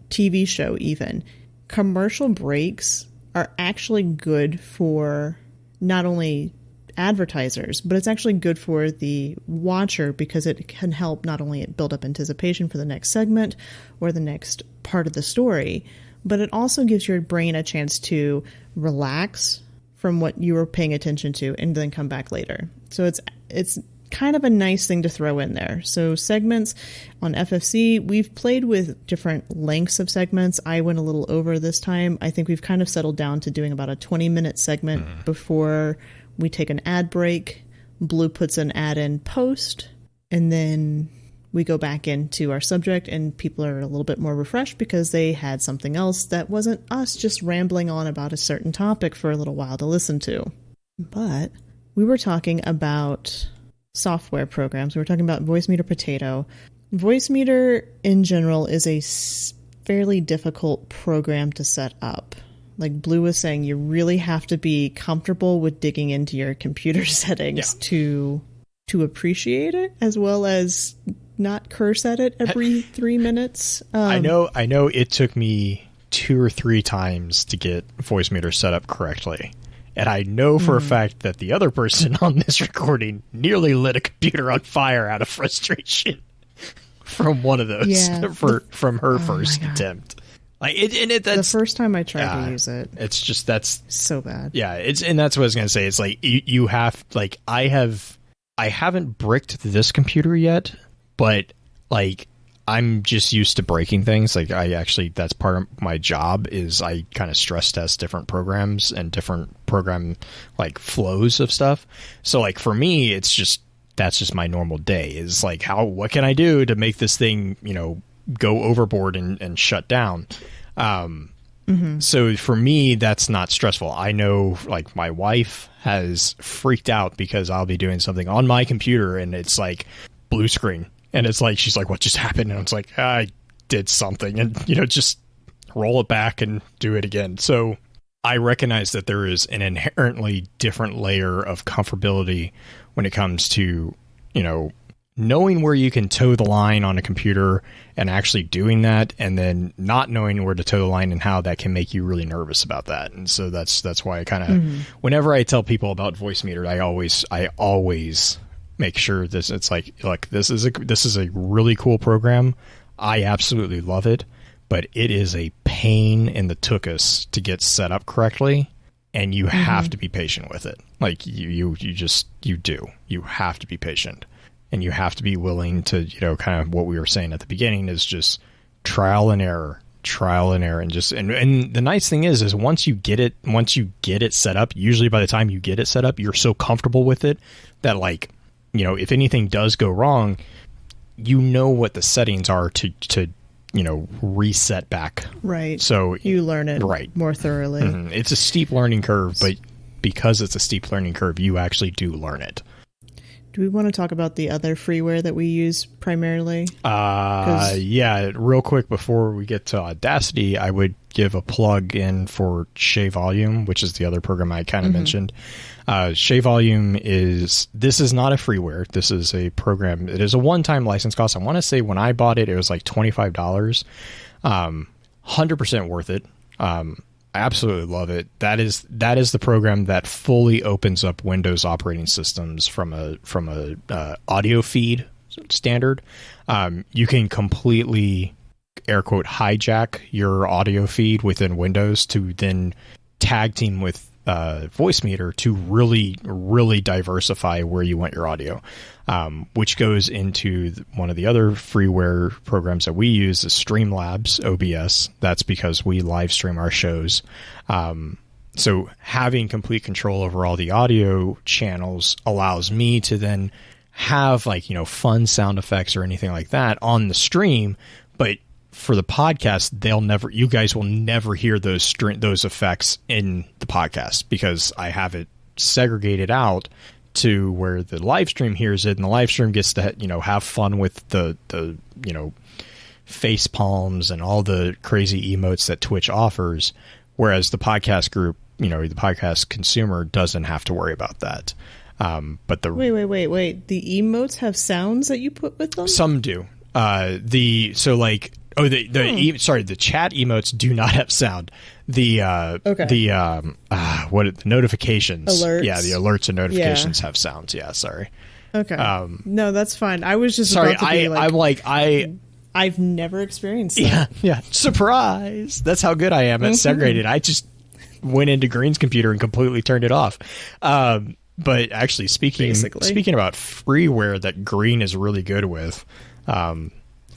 TV show even, commercial breaks are actually good for not only advertisers, but it's actually good for the watcher because it can help not only build up anticipation for the next segment or the next part of the story, but it also gives your brain a chance to relax from what you were paying attention to and then come back later. So it's kind of a nice thing to throw in there. So segments on FFC, we've played with different lengths of segments. I went a little over this time. I think we've kind of settled down to doing about a 20-minute segment before we take an ad break. Blue puts an ad in post, and then we go back into our subject, and people are a little bit more refreshed because they had something else that wasn't us just rambling on about a certain topic for a little while to listen to. But we were talking about software programs. We were talking about Voice Meter Potato. Voice Meter in general is a fairly difficult program to set up. Like Blue was saying, you really have to be comfortable with digging into your computer settings to appreciate it, as well as not curse at it every 3 minutes. I know it took me 2 or 3 times to get Voice Meter set up correctly. And I know for a fact that the other person on this recording nearly lit a computer on fire out of frustration from one of those Yeah. from her first attempt. Like that's the first time I tried to use it. It's just that's so bad. Yeah, and that's what I was gonna say. It's like you have like I haven't bricked this computer yet, but like I'm just used to breaking things. Like that's part of my job is I kind of stress test different programs and different program like flows of stuff. So like for me, that's just my normal day is like what can I do to make this thing, go overboard and shut down. So for me, that's not stressful. I know like my wife has freaked out because I'll be doing something on my computer and it's like blue screen. And it's like, she's like, what just happened? And it's like, I did something and, just roll it back and do it again. So I recognize that there is an inherently different layer of comfortability when it comes to, knowing where you can toe the line on a computer and actually doing that, and then not knowing where to toe the line and how that can make you really nervous about that. And so that's why I kind of, whenever I tell people about Voicemeeter, I always make sure it's like, look, this is a really cool program. I absolutely love it, but it is a pain in the tuchus to get set up correctly. And you have to be patient with it. Like you have to be patient. And you have to be willing to, kind of what we were saying at the beginning is just trial and error, and the nice thing is once you get it set up, usually by the time you get it set up, you're so comfortable with it that like, if anything does go wrong, what the settings are to reset back. Right. So you learn it more thoroughly. Mm-hmm. It's a steep learning curve, but because it's a steep learning curve, you actually do learn it. Do we want to talk about the other freeware that we use primarily? Yeah, real quick before we get to Audacity, I would give a plug in for Shea Volume, which is the other program I kind of mentioned. Shea Volume is not a freeware. This is a program. It is a one-time license cost. I want to say when I bought it, it was like $25. 100% worth it. I absolutely love it. That is the program that fully opens up Windows operating systems from a audio feed standard. You can completely air quote hijack your audio feed within Windows to then tag team with Voicemeeter to really diversify where you want your audio, which goes into one of the other freeware programs that we use, is Streamlabs OBS. That's because we live stream our shows. So having complete control over all the audio channels allows me to then have like, fun sound effects or anything like that on the stream, but for the podcast, you guys will never hear those effects in the podcast because I have it segregated out to where the live stream hears it, and the live stream gets to have fun with the face palms and all the crazy emotes that Twitch offers, whereas the podcast group, the podcast consumer doesn't have to worry about that. But the wait, the emotes have sounds that you put with them? Some do. The chat emotes do not have sound. The notifications. Alerts. Yeah, the alerts and notifications have sounds. Yeah, sorry. Okay. No, that's fine. I was just about to be I've never experienced that. Yeah. Surprise! That's how good I am at segregated. I just went into Green's computer and completely turned it off. But actually, speaking about freeware that Green is really good with,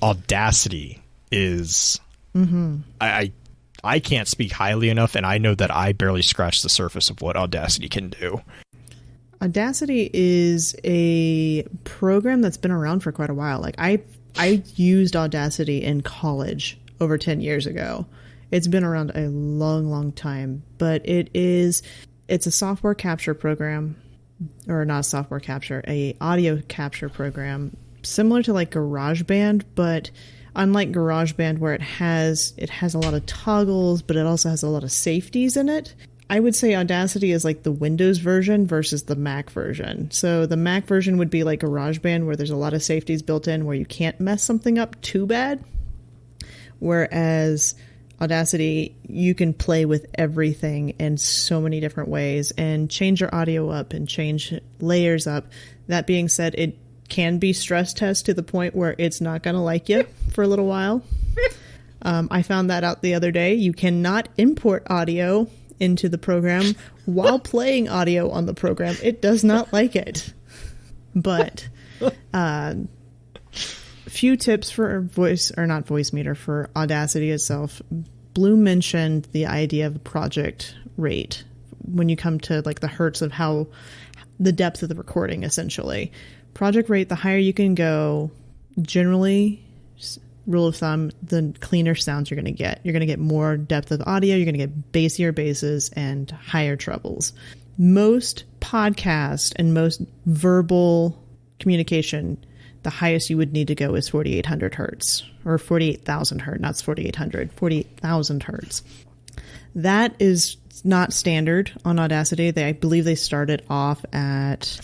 Audacity is I can't speak highly enough, and I know that I barely scratched the surface of what Audacity can do. Audacity is a program that's been around for quite a while. Like I used Audacity in college over 10 years ago. It's been around a long time, but it's a software capture program, or not software capture, a audio capture program similar to like GarageBand, but unlike GarageBand where it has a lot of toggles, but it also has a lot of safeties in it. I would say Audacity is like the Windows version versus the Mac version. So the Mac version would be like GarageBand, where there's a lot of safeties built in where you can't mess something up too bad. Whereas Audacity, you can play with everything in so many different ways and change your audio up and change layers up. That being said, can be stress test to the point where it's not going to like you for a little while. I found that out the other day. You cannot import audio into the program while playing audio on the program. It does not like it. But few tips for voice, or not voice meter, for Audacity itself. Blue mentioned the idea of project rate when you come to like the hertz of how the depth of the recording, essentially. Project rate, the higher you can go, generally, rule of thumb, the cleaner sounds you're going to get. You're going to get more depth of audio, you're going to get bassier basses and higher trebles. Most podcast and most verbal communication, the highest you would need to go is 4,800 hertz, or 48,000 hertz, not 4,800, 48,000 hertz. That is not standard on Audacity. I believe they started off at,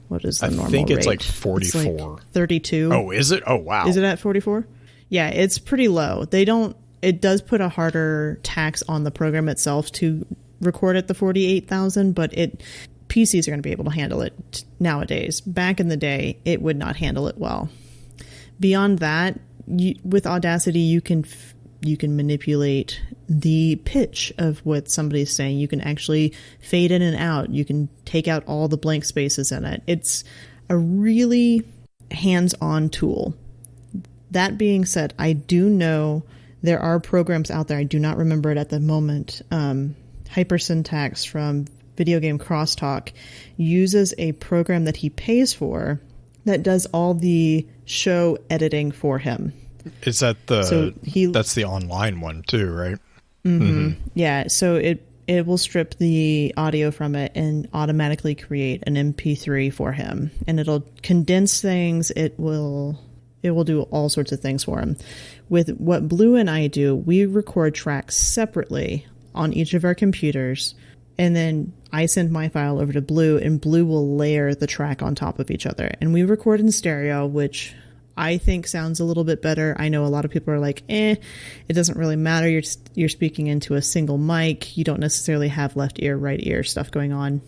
what is the normal rate? I think it's like 44. It's like 32. Oh, is it? Oh, wow. Is it at 44? Yeah, it's pretty low. It does put a harder tax on the program itself to record at the 48,000, but PCs are going to be able to handle it nowadays. Back in the day, it would not handle it well. Beyond that, with Audacity, you can manipulate the pitch of what somebody's saying. You can actually fade in and out. You can take out all the blank spaces in it. It's a really hands-on tool. That being said, I do know there are programs out there. I do not remember it at the moment. Hypersyntax from Video Game Crosstalk uses a program that he pays for that does all the show editing for him. Is that that's the online one too, right? Mm-hmm. Yeah. So it will strip the audio from it and automatically create an MP3 for him, and it'll condense things. It will do all sorts of things for him. With what Blue and I do, we record tracks separately on each of our computers, and then I send my file over to Blue, and Blue will layer the track on top of each other. And we record in stereo, which I think sounds a little bit better. I know a lot of people are like, it doesn't really matter. You're speaking into a single mic. You don't necessarily have left ear, right ear stuff going on.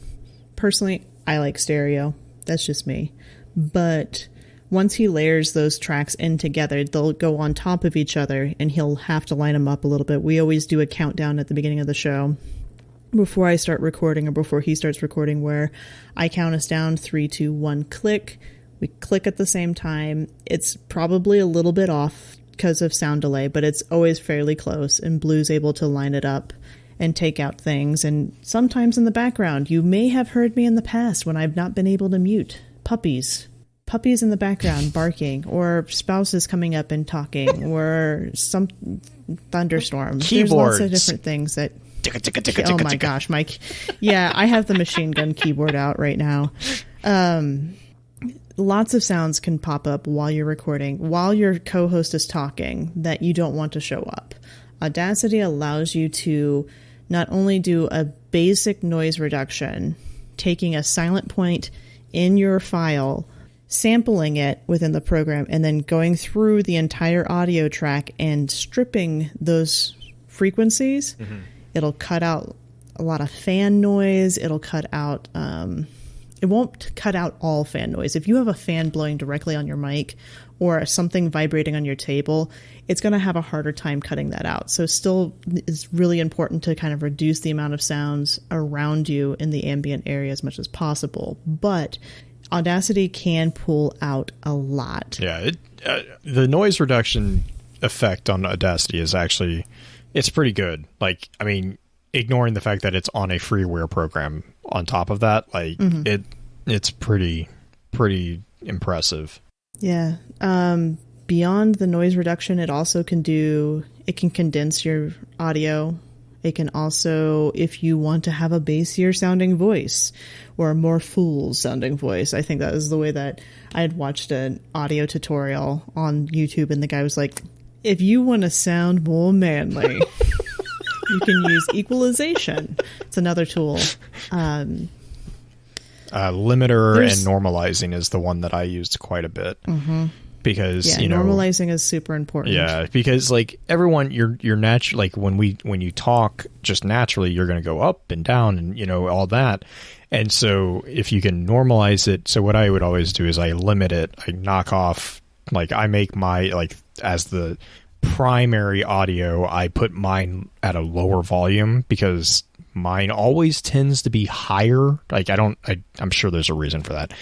Personally, I like stereo. That's just me. But once he layers those tracks in together, they'll go on top of each other, and he'll have to line them up a little bit. We always do a countdown at the beginning of the show before I start recording, or before he starts recording, where I count us down, 3, 2, 1, click. We click at the same time. It's probably a little bit off because of sound delay, but it's always fairly close, and Blue's able to line it up and take out things. And sometimes in the background, you may have heard me in the past when I've not been able to mute. Puppies in the background barking, or spouses coming up and talking, or some thunderstorm. Keyboards. There's lots of different things that... Oh my gosh, Mike. Yeah, I have the machine gun keyboard out right now. Lots of sounds can pop up while you're recording, while your co-host is talking, that you don't want to show up. Audacity allows you to not only do a basic noise reduction, taking a silent point in your file, sampling it within the program, and then going through the entire audio track and stripping those frequencies. Mm-hmm. It'll cut out a lot of fan noise. It'll cut out... it won't cut out all fan noise. If you have a fan blowing directly on your mic or something vibrating on your table, it's going to have a harder time cutting that out. So still, it's really important to kind of reduce the amount of sounds around you in the ambient area as much as possible. But Audacity can pull out a lot. Yeah, the noise reduction effect on Audacity is actually... It's pretty good. Like, I mean, ignoring the fact that it's on a freeware program on top of that, like, mm-hmm. it's pretty impressive. Yeah. Beyond the noise reduction, it can condense your audio. It can also, if you want to have a bassier sounding voice or a more full sounding voice, I think that was the way that I had watched an audio tutorial on YouTube, and the guy was like, if you want to sound more manly, you can use equalization. It's another tool. Limiter and normalizing is the one that I used quite a bit. Mm-hmm. because normalizing is super important. Yeah, because like everyone, you're natural. Like when you talk just naturally, you're going to go up and down and all that. And so if you can normalize it, so what I would always do is I limit it. I knock off, like I make my, like as the primary audio, I put mine at a lower volume because mine always tends to be higher. Like I'm sure there's a reason for that,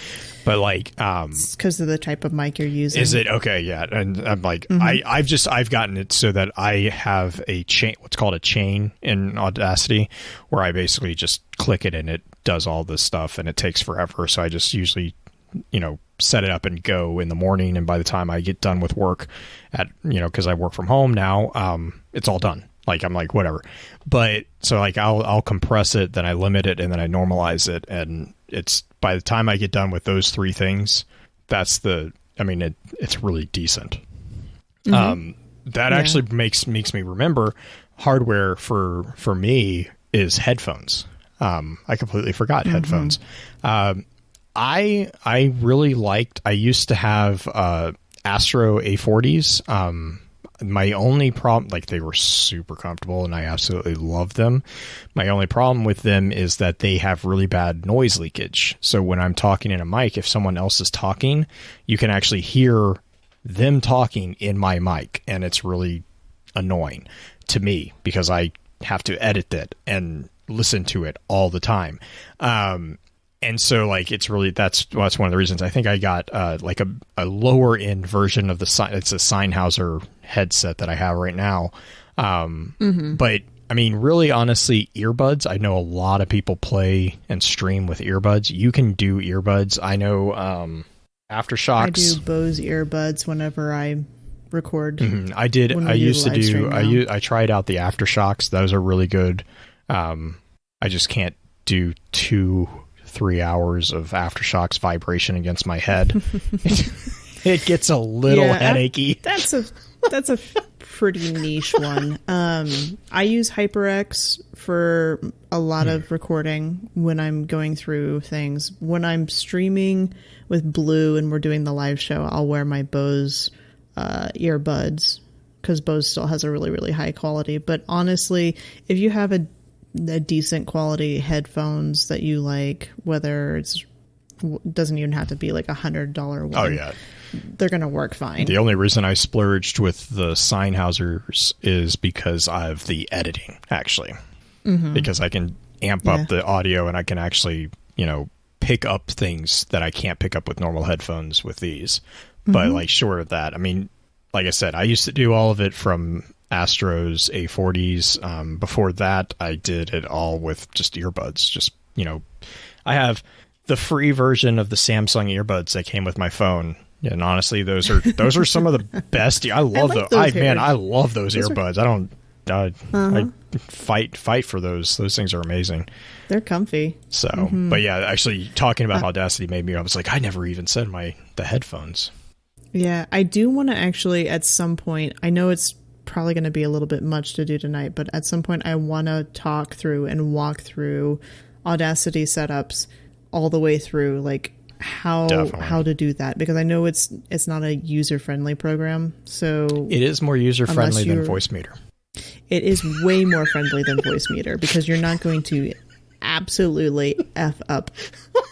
but like it's because of the type of mic you're using. Is it okay? Yeah. And I'm like, I've gotten it so that I have a chain, what's called a chain in Audacity, where I basically just click it and it does all this stuff, and it takes forever. So I just usually set it up and go in the morning, and by the time I get done with work at because I work from home now, it's all done. Like I'm like, whatever. But so like I'll compress it, then I limit it, and then I normalize it, and it's by the time I get done with those three things, it's really decent. That actually makes me remember hardware for me is headphones. I completely forgot headphones. I really liked, I used to have Astro A40s. My only problem, like they were super comfortable and I absolutely loved them. My only problem with them is that they have really bad noise leakage. So when I'm talking in a mic, if someone else is talking, you can actually hear them talking in my mic, and it's really annoying to me because I have to edit it and listen to it all the time. And so like it's really that's one of the reasons I think I got like a lower end version of it's a Sennheiser headset that I have right now. But I mean, really honestly, earbuds, I know a lot of people play and stream with earbuds. You can do earbuds. I know Aftershocks. I do Bose earbuds whenever I record. I did. I used to do. I tried out the Aftershocks. Those are really good. I just can't do 2-3 hours of Aftershocks vibration against my head. It gets a little headachy. That's a pretty niche one. I use HyperX for a lot of recording when I'm going through things. When I'm streaming with Blue and we're doing the live show, I'll wear my Bose earbuds because Bose still has a really, really high quality. But honestly, if you have a decent quality headphones that you like, whether it's doesn't even have to be like $100 one. Oh yeah, they're gonna work fine. The only reason I splurged with the Sennheisers is because of the editing, actually, because I can amp up the audio and I can actually pick up things that I can't pick up with normal headphones with these. But like short of that, I mean, like I said, I used to do all of it from Astros A40s. Before that, I did it all with just earbuds. Just I have the free version of the Samsung earbuds that came with my phone, and honestly, those are some of the best. I love I love those earbuds. I fight for those. Those things are amazing. They're comfy. So, but yeah, actually, talking about Audacity made me. I was like, I never even said the headphones. Yeah, I do want to actually at some point. I know it's probably going to be a little bit much to do tonight, but at some point I want to talk through and walk through Audacity setups all the way through, like how to do that, because I know it's not a user-friendly program. So it is more user-friendly than Voicemeeter. It is way more friendly than Voicemeter because you're not going to absolutely F up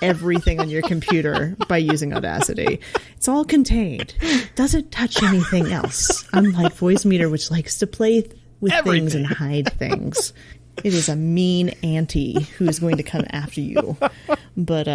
everything on your computer by using Audacity. It's all contained. Doesn't touch anything else. Unlike Voicemeter, which likes to play with things and hide things. It is a mean auntie who is going to come after you. But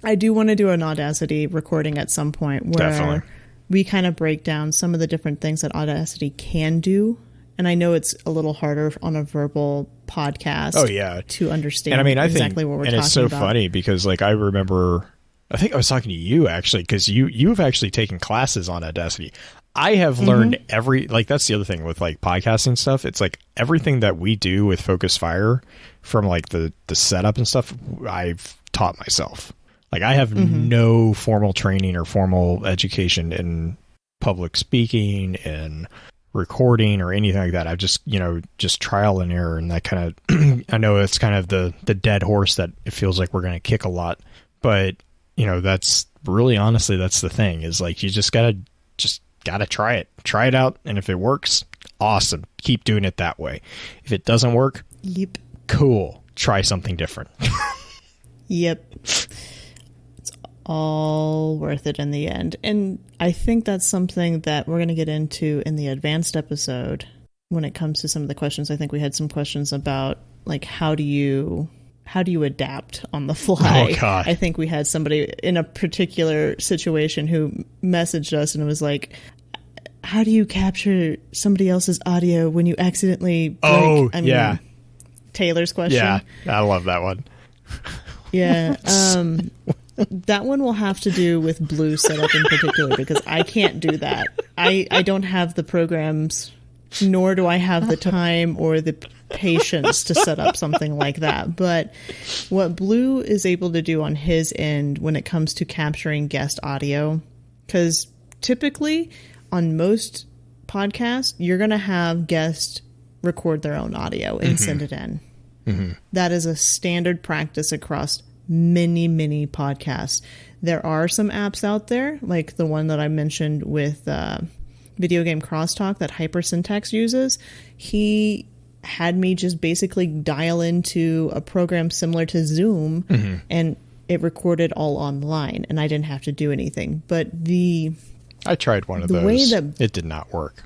I do want to do an Audacity recording at some point where we kind of break down some of the different things that Audacity can do. And I know it's a little harder on a verbal podcast to understand exactly what we're talking about. And it's so funny because like I remember, I think I was talking to you actually, because you've actually taken classes on Audacity. I have learned that's the other thing with like podcasting stuff. It's like everything that we do with Focus Fire from like the setup and stuff, I've taught myself. Like I have no formal training or formal education in public speaking and recording or anything like that. I've just trial and error, and that kind of I know it's kind of the dead horse that it feels like we're going to kick a lot, but that's really honestly that's the thing, is like you just got to gotta try it. Try it out, and if it works, awesome. Keep doing it that way. If it doesn't work, Yep. cool. Try something different. Yep. It's all worth it in the end. And I think that's something that we're going to get into in the advanced episode when it comes to some of the questions. I think we had some questions about, like, how do you adapt on the fly? Oh, God. I think we had somebody in a particular situation who messaged us and was like, how do you capture somebody else's audio when you accidentally break? Yeah. Taylor's question. Yeah, I love that one. Yeah. That one will have to do with Blue setup in particular, because I can't do that. I don't have the programs, nor do I have the time or the patience to set up something like that. But what Blue is able to do on his end when it comes to capturing guest audio, because typically on most podcasts, you're going to have guests record their own audio and send it in. Mm-hmm. That is a standard practice across many, many podcasts. There are some apps out there, like the one that I mentioned with Video Game Crosstalk that Hypersyntax uses. He had me just basically dial into a program similar to Zoom, and it recorded all online, and I didn't have to do anything. But I tried one of those. Way that, it did not work.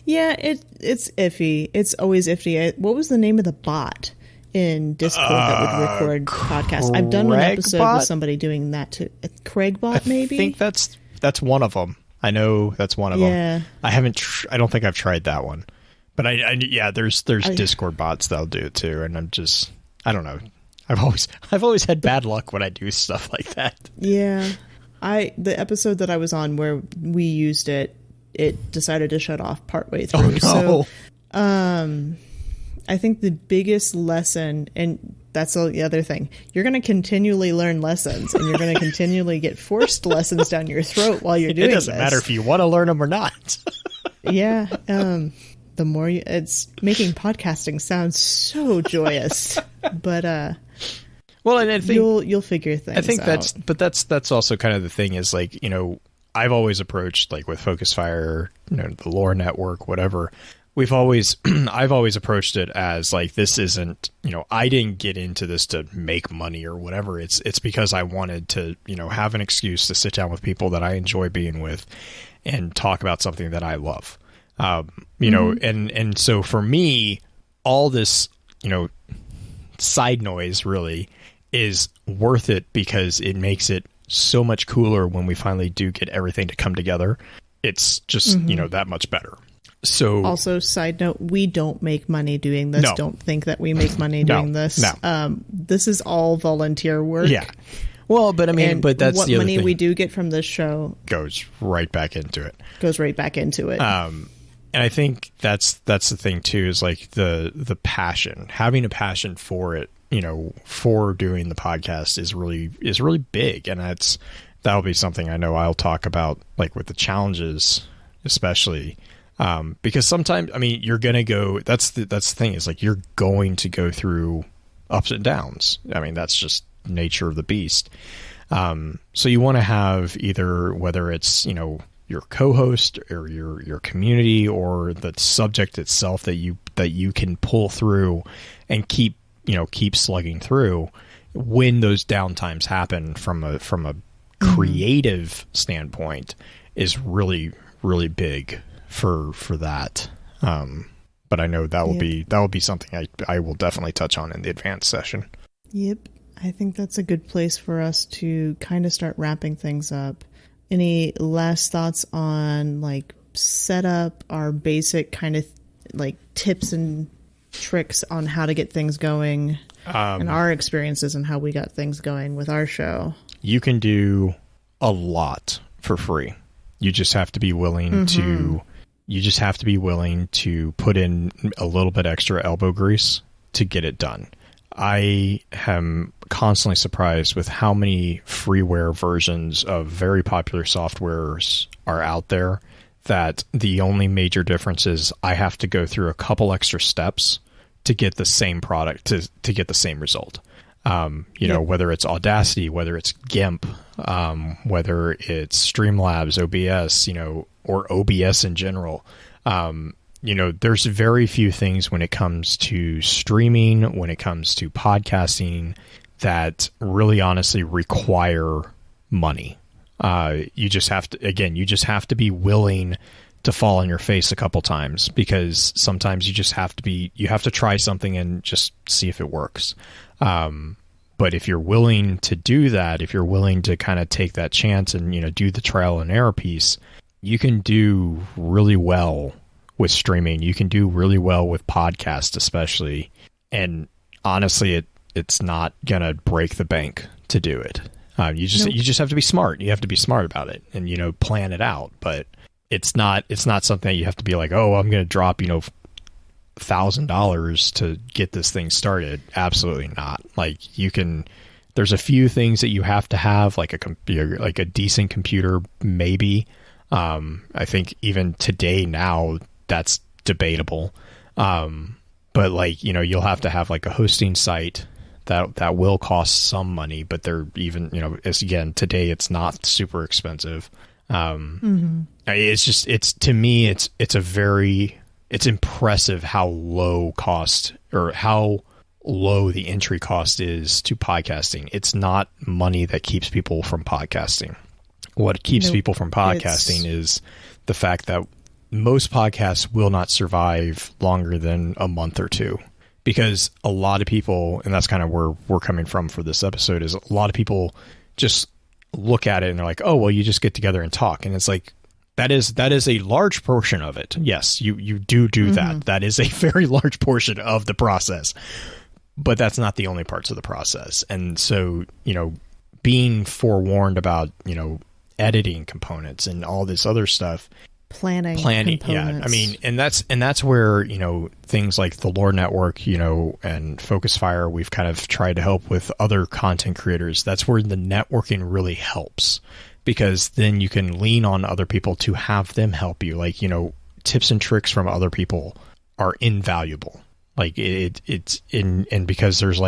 Yeah, it's iffy. It's always iffy. What was the name of the bot in Discord that would record podcasts? I've done an episode with somebody doing that too. Craigbot, maybe? I think that's one of them. I know that's one of them. I haven't. I don't think I've tried that one. But there's Discord bots that'll do it too, and I don't know. I've always had bad luck when I do stuff like that. Yeah, the episode that I was on where we used it decided to shut off partway through. Oh no! So, I think the biggest lesson, and that's the other thing, you're going to continually learn lessons, and you're going to continually get forced lessons down your throat while you're doing this. It doesn't matter if you want to learn them or not. Yeah. The more it's making podcasting sound so joyous, but well, and I think you'll figure things out. I think that's also kind of the thing is, like, I've always approached, like with Focus Fire, the Lore Network, whatever. I've always approached it as like, this isn't, I didn't get into this to make money or whatever. It's because I wanted to, have an excuse to sit down with people that I enjoy being with and talk about something that I love. And so for me, all this, side noise really is worth it because it makes it so much cooler when we finally do get everything to come together. It's just, that much better. So also, side note, we don't make money doing this. No. Don't think that we make money doing this. No. This is all volunteer work. Yeah. Well, but but that's what the other money thing. We do get from this show goes right back into it. And I think that's the thing too, is like the passion, having a passion for it, for doing the podcast is really big. And that'll be something I know I'll talk about, like with the challenges, especially, because sometimes, you're going to go, that's the thing is, like, you're going to go through ups and downs. That's just nature of the beast. So you want to have either, whether it's, your co-host or your community or the subject itself that you can pull through and keep slugging through when those downtimes happen from a creative standpoint is really, really big for that. But I know that will be something I will definitely touch on in the advanced session. Yep. I think that's a good place for us to kind of start wrapping things up. Any last thoughts on, like, setup, our basic kind of like tips and tricks on how to get things going, and our experiences and how we got things going with our show? You can do a lot for free. You just have to be willing to. You just have to be willing to put in a little bit extra elbow grease to get it done. I am constantly surprised with how many freeware versions of very popular softwares are out there that the only major difference is I have to go through a couple extra steps to get the same product, to get the same result. Whether it's Audacity, whether it's GIMP, whether it's Streamlabs, OBS, or OBS in general. There's very few things when it comes to streaming, when it comes to podcasting, that really honestly require money. You just have to be willing to fall on your face a couple times, because sometimes you have to try something and just see if it works. But if you're willing to do that, if you're willing to kind of take that chance and, do the trial and error piece, you can do really well with streaming. You can do really well with podcasts, especially. And honestly, it's not going to break the bank to do it. You just have to be smart. You have to be smart about it and, plan it out. But it's not something that you have to be like, oh, I'm going to drop, $1,000 to get this thing started. Absolutely not. Like, there's a few things that you have to have, like a decent computer, maybe. I think even today now that's debatable. But you'll have to have like a hosting site that will cost some money, but they're even, again, today it's not super expensive. It's impressive how low cost, or how low the entry cost is to podcasting. It's not money that keeps people from podcasting. What keeps people from podcasting is the fact that most podcasts will not survive longer than a month or two, because a lot of people, and that's kind of where we're coming from for this episode, is a lot of people just look at it and they're like, oh, well, you just get together and talk. And it's like, that is a large portion of it. Yes, you do that. That is a very large portion of the process, but that's not the only parts of the process. And so, being forewarned about, editing components and all this other stuff, planning. Components. Yeah. I mean, and that's where, things like the Lore Network, and Focus Fire, we've kind of tried to help with other content creators. That's where the networking really helps, because then you can lean on other people to have them help you. Like, tips and tricks from other people are invaluable. Like it's in, and because there's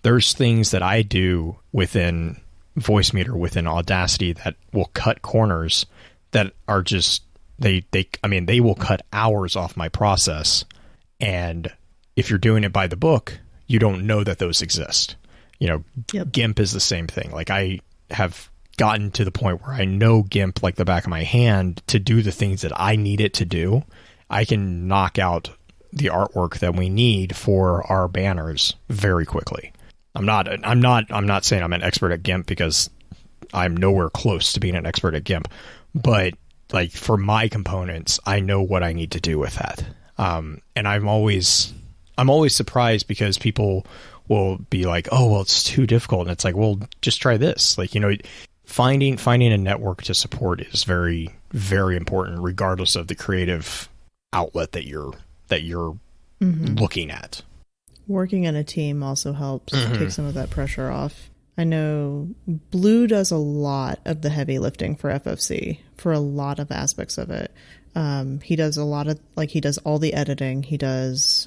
there's things that I do within Voicemeeter, within Audacity, that will cut corners that are just, they will cut hours off my process. And if you're doing it by the book, you don't know that those exist. GIMP is the same thing. Like, I have gotten to the point where I know GIMP like the back of my hand to do the things that I need it to do. I can knock out the artwork that we need for our banners very quickly. I'm not saying I'm an expert at GIMP, because I'm nowhere close to being an expert at GIMP, but like, for my components, I know what I need to do with that. And I'm always surprised, because people will be like, oh, well, it's too difficult. And it's like, well, just try this. Like, finding a network to support is very, very important, regardless of the creative outlet that you're looking at. Working in a team also helps take some of that pressure off. I know Blue does a lot of the heavy lifting for FFC, for a lot of aspects of it. He does a lot of, he does all the editing. He does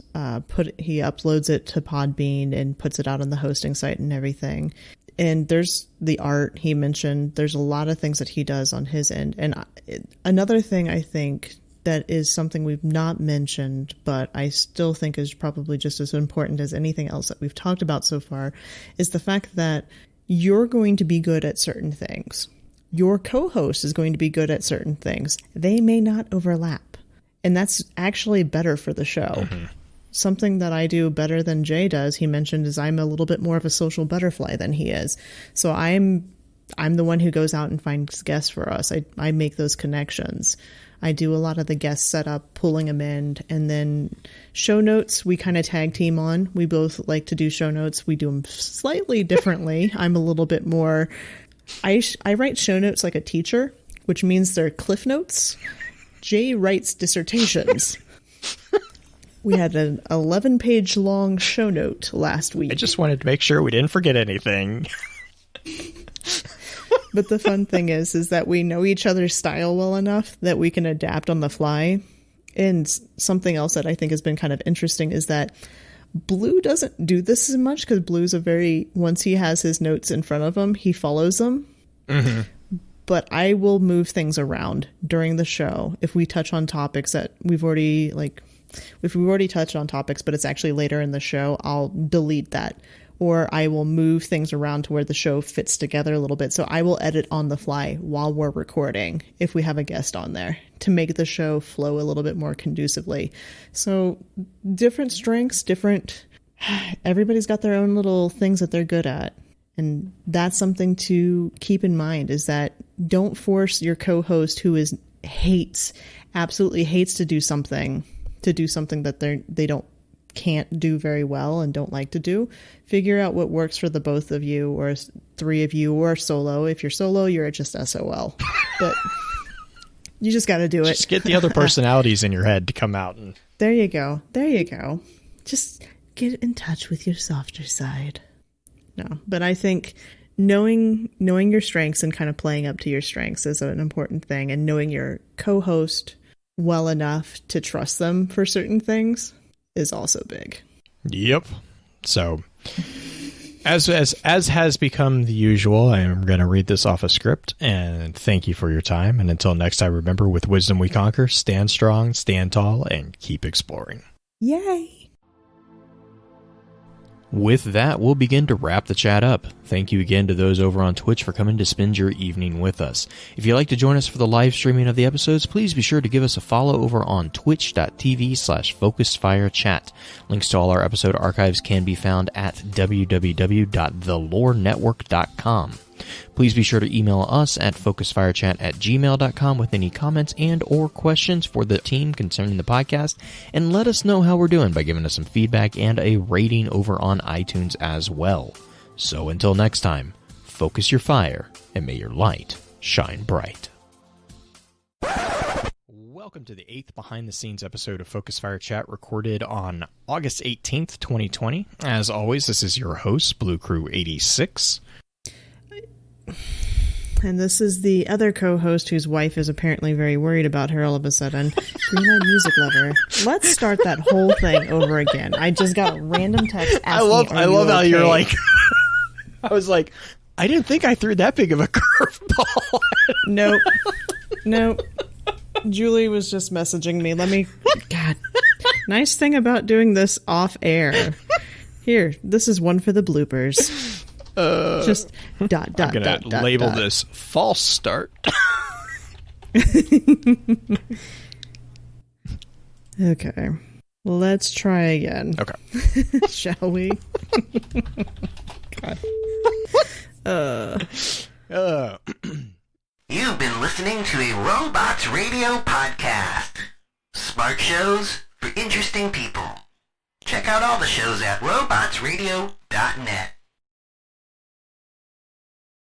he uploads it to Podbean and puts it out on the hosting site and everything. And there's the art he mentioned. There's a lot of things that he does on his end. And another thing I think that is something we've not mentioned, but I still think is probably just as important as anything else that we've talked about so far, is the fact that you're going to be good at certain things. Your co-host is going to be good at certain things. They may not overlap. And that's actually better for the show. Something that I do better than Jay does, he mentioned, is I'm a little bit more of a social butterfly than he is. So I'm the one who goes out and finds guests for us. I make those connections. I do a lot of the guest setup, pulling them in, and then show notes we kind of tag team on. We both like to do show notes. We do them slightly differently. I'm a little bit more, I write show notes like a teacher, which means they're cliff notes. Jay writes dissertations. We had an 11-page long show note last week. I just wanted to make sure we didn't forget anything. But the fun thing is that we know each other's style well enough that we can adapt on the fly. And something else that I think has been kind of interesting is that Blue doesn't do this as much, because Blue's once he has his notes in front of him, he follows them. but I will move things around during the show if we touch on topics that we've already if we've already touched on topics, but it's actually later in the show, I'll delete that. Or I will move things around to where the show fits together a little bit. So I will edit on the fly while we're recording if we have a guest on there to make the show flow a little bit more conducively. So different strengths, everybody's got their own little things that they're good at. And that's something to keep in mind, is that don't force your co-host who absolutely hates to do something that they can't do very well and don't like to do. Figure out what works for the both of you, or three of you, or solo. If you're solo, you're just SOL. But you just got to do it. Just get the other personalities in your head to come out. And There you go. Just get in touch with your softer side. No, but I think knowing your strengths and kind of playing up to your strengths is an important thing, and knowing your co-host well enough to trust them for certain things is also big. Yep. So, as has become the usual, I am going to read this off a script, and thank you for your time. And until next time, remember, with wisdom we conquer, stand strong, stand tall, and keep exploring. Yay! With that, we'll begin to wrap the chat up. Thank you again to those over on Twitch for coming to spend your evening with us. If you'd like to join us for the live streaming of the episodes, please be sure to give us a follow over on twitch.tv/FocusedFireChat. Links to all our episode archives can be found at www.thelorenetwork.com. Please be sure to email us at focusfirechat@gmail.com with any comments and or questions for the team concerning the podcast, and let us know how we're doing by giving us some feedback and a rating over on iTunes as well. So until next time, focus your fire and may your light shine bright. Welcome to the 8th behind-the-scenes episode of Focus Fire Chat, recorded on August 18th, 2020. As always, this is your host, Blue Crew 86. And this is the other co-host whose wife is apparently very worried about her all of a sudden. Green-eyed music lover. Let's start that whole thing over again. I just got a random text asking I love how you're like... I was like, I didn't think I threw that big of a curveball. Nope. Julie was just messaging me. God. Nice thing about doing this off air. Here, this is one for the bloopers. Just ... I'm gonna label this false start. Okay. Let's try again. Okay. Shall we? God. You've been listening to a Robots Radio podcast. Smart shows for interesting people. Check out all the shows at robotsradio.net.